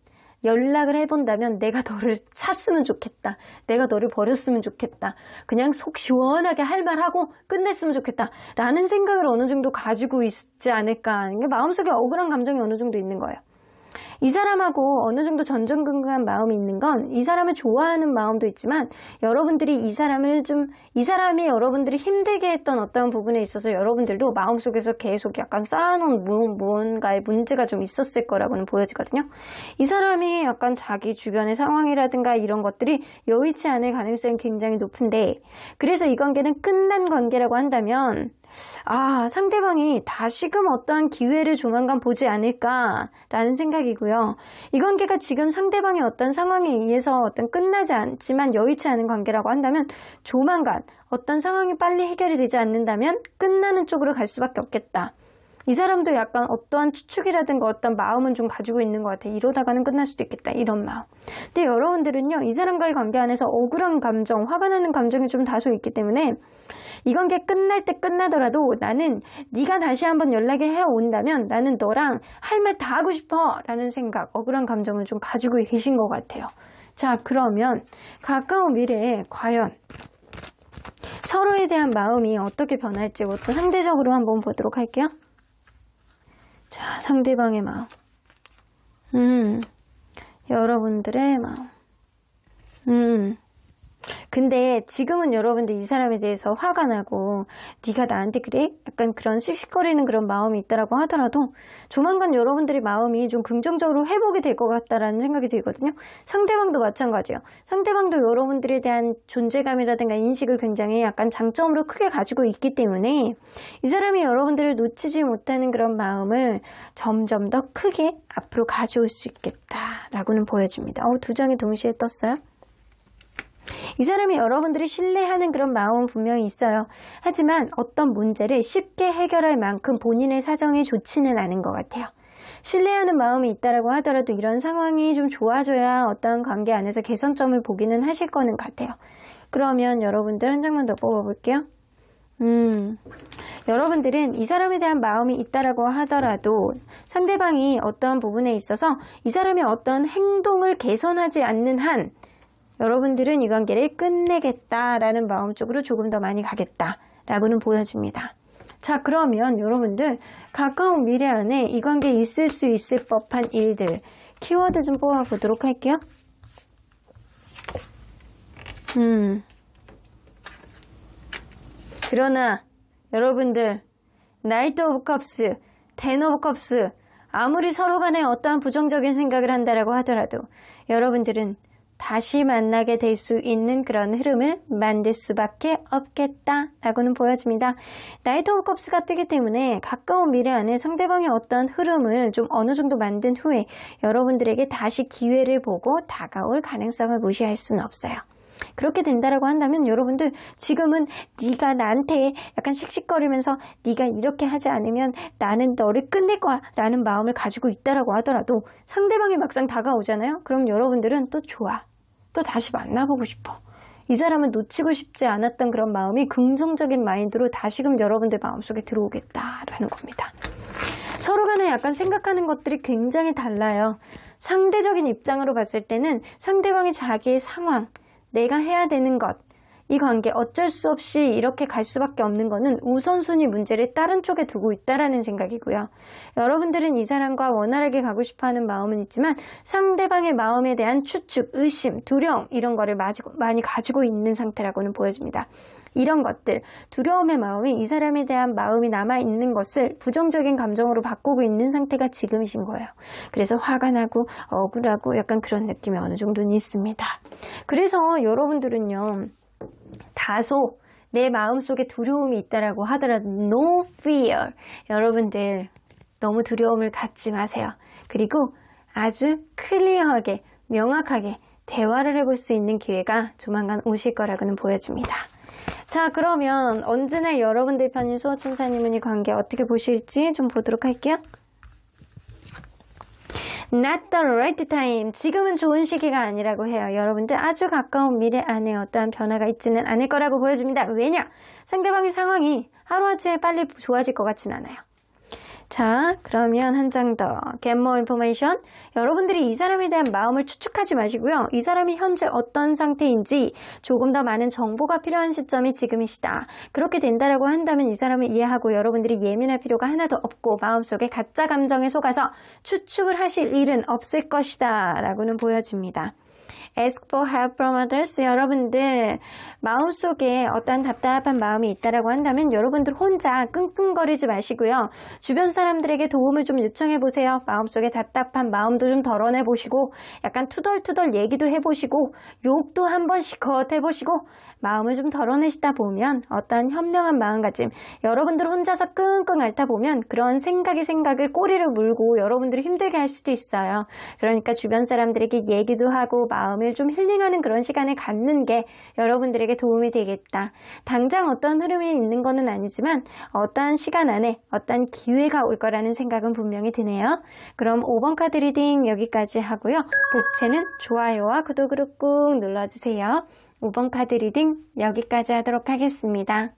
연락을 해본다면 내가 너를 찾으면 좋겠다. 내가 너를 버렸으면 좋겠다. 그냥 속 시원하게 할 말하고 끝냈으면 좋겠다. 라는 생각을 어느 정도 가지고 있지 않을까. 마음속에 억울한 감정이 어느 정도 있는 거예요. 이 사람하고 어느 정도 전전긍긍한 마음이 있는 건 이 사람을 좋아하는 마음도 있지만 여러분들이 이 사람이 여러분들이 힘들게 했던 어떤 부분에 있어서 여러분들도 마음속에서 계속 약간 쌓아놓은 무언가의 문제가 좀 있었을 거라고는 보여지거든요. 이 사람이 약간 자기 주변의 상황이라든가 이런 것들이 여의치 않을 가능성이 굉장히 높은데 그래서 이 관계는 끝난 관계라고 한다면 상대방이 다시금 어떠한 기회를 조만간 보지 않을까라는 생각이고요. 이 관계가 지금 상대방의 어떤 상황에 의해서 어떤 끝나지 않지만 여의치 않은 관계라고 한다면 조만간 어떤 상황이 빨리 해결이 되지 않는다면 끝나는 쪽으로 갈 수밖에 없겠다. 이 사람도 약간 어떠한 추측이라든가 어떤 마음은 좀 가지고 있는 것 같아요. 이러다가는 끝날 수도 있겠다. 이런 마음. 근데 여러분들은요. 이 사람과의 관계 안에서 억울한 감정, 화가 나는 감정이 좀 다소 있기 때문에 이 관계 끝날 때 끝나더라도 나는 네가 다시 한번 연락이 해온다면 나는 너랑 할 말 다 하고 싶어 라는 생각, 억울한 감정을 좀 가지고 계신 것 같아요. 자, 그러면 가까운 미래에 과연 서로에 대한 마음이 어떻게 변할지 어떤 상대적으로 한번 보도록 할게요. 자, 상대방의 마음. 여러분들의 마음. 근데 지금은 여러분들 이 사람에 대해서 화가 나고 네가 나한테 그래? 약간 그런 씩씩거리는 그런 마음이 있다라고 하더라도 조만간 여러분들의 마음이 좀 긍정적으로 회복이 될 것 같다라는 생각이 들거든요. 상대방도 마찬가지예요. 상대방도 여러분들에 대한 존재감이라든가 인식을 굉장히 약간 장점으로 크게 가지고 있기 때문에 이 사람이 여러분들을 놓치지 못하는 그런 마음을 점점 더 크게 앞으로 가져올 수 있겠다라고는 보여집니다. 두 장이 동시에 떴어요. 이 사람이 여러분들이 신뢰하는 그런 마음은 분명히 있어요. 하지만 어떤 문제를 쉽게 해결할 만큼 본인의 사정이 좋지는 않은 것 같아요. 신뢰하는 마음이 있다라고 하더라도 이런 상황이 좀 좋아져야 어떤 관계 안에서 개선점을 보기는 하실 거는 같아요. 그러면 여러분들 한 장만 더 뽑아볼게요. 여러분들은 이 사람에 대한 마음이 있다라고 하더라도 상대방이 어떠한 부분에 있어서 이 사람의 어떤 행동을 개선하지 않는 한 여러분들은 이 관계를 끝내겠다라는 마음 쪽으로 조금 더 많이 가겠다라고는 보여집니다. 자, 그러면 여러분들 가까운 미래 안에 이 관계에 있을 수 있을 법한 일들 키워드 좀 뽑아보도록 할게요. 그러나 여러분들 나이트 오브 컵스, 텐 오브 컵스 아무리 서로 간에 어떠한 부정적인 생각을 한다라고 하더라도 여러분들은 다시 만나게 될 수 있는 그런 흐름을 만들 수밖에 없겠다라고는 보여집니다. 나이트 오브 컵스가 뜨기 때문에 가까운 미래 안에 상대방의 어떤 흐름을 좀 어느 정도 만든 후에 여러분들에게 다시 기회를 보고 다가올 가능성을 무시할 수는 없어요. 그렇게 된다라고 한다면 여러분들 지금은 네가 나한테 약간 씩씩거리면서 네가 이렇게 하지 않으면 나는 너를 끝낼 거야 라는 마음을 가지고 있다라고 하더라도 상대방이 막상 다가오잖아요. 그럼 여러분들은 또 좋아. 또 다시 만나보고 싶어. 이 사람은 놓치고 싶지 않았던 그런 마음이 긍정적인 마인드로 다시금 여러분들 마음속에 들어오겠다라는 겁니다. 서로 간에 약간 생각하는 것들이 굉장히 달라요. 상대적인 입장으로 봤을 때는 상대방이 자기의 상황, 내가 해야 되는 것, 이 관계 어쩔 수 없이 이렇게 갈 수밖에 없는 거는 우선순위 문제를 다른 쪽에 두고 있다라는 생각이고요. 여러분들은 이 사람과 원활하게 가고 싶어하는 마음은 있지만 상대방의 마음에 대한 추측, 의심, 두려움 이런 거를 많이 가지고 있는 상태라고는 보여집니다. 이런 것들, 두려움의 마음이 이 사람에 대한 마음이 남아있는 것을 부정적인 감정으로 바꾸고 있는 상태가 지금이신 거예요. 그래서 화가 나고 억울하고 약간 그런 느낌이 어느 정도는 있습니다. 그래서 여러분들은요, 다소 내 마음속에 두려움이 있다라고 하더라도 no fear. 여러분들 너무 두려움을 갖지 마세요. 그리고 아주 클리어하게, 명확하게 대화를 해볼 수 있는 기회가 조만간 오실 거라고는 보여집니다. 자, 그러면 언제나 여러분들 편인 수호천사님은 이 관계 어떻게 보실지 좀 보도록 할게요. Not the right time. 지금은 좋은 시기가 아니라고 해요. 여러분들 아주 가까운 미래 안에 어떠한 변화가 있지는 않을 거라고 보여집니다. 왜냐? 상대방의 상황이 하루아침에 빨리 좋아질 것 같진 않아요. 자, 그러면 한 장 더. Get more information. 여러분들이 이 사람에 대한 마음을 추측하지 마시고요. 이 사람이 현재 어떤 상태인지 조금 더 많은 정보가 필요한 시점이 지금이시다. 그렇게 된다라고 한다면 이 사람을 이해하고 여러분들이 예민할 필요가 하나도 없고 마음속에 가짜 감정에 속아서 추측을 하실 일은 없을 것이다 라고는 보여집니다. Ask for help from others. 여러분들 마음속에 어떠한 답답한 마음이 있다라고 한다면 여러분들 혼자 끙끙거리지 마시고요. 주변 사람들에게 도움을 좀 요청해 보세요. 마음속에 답답한 마음도 좀 덜어내 보시고 약간 투덜투덜 얘기도 해보시고 욕도 한 번씩 겉해 보시고 마음을 좀 덜어내시다 보면 어떠한 현명한 마음가짐, 여러분들 혼자서 끙끙 앓다 보면 그런 생각을 꼬리를 물고 여러분들을 힘들게 할 수도 있어요. 그러니까 주변 사람들에게 얘기도 하고 마음을 좀 힐링하는 그런 시간을 갖는 게 여러분들에게 도움이 되겠다. 당장 어떤 흐름이 있는 거는 아니지만 어떠한 시간 안에 어떠한 기회가 올 거라는 생각은 분명히 드네요. 그럼 5번 카드 리딩 여기까지 하고요. 복채는 좋아요와 구독을 꾹 눌러주세요. 5번 카드 리딩 여기까지 하도록 하겠습니다.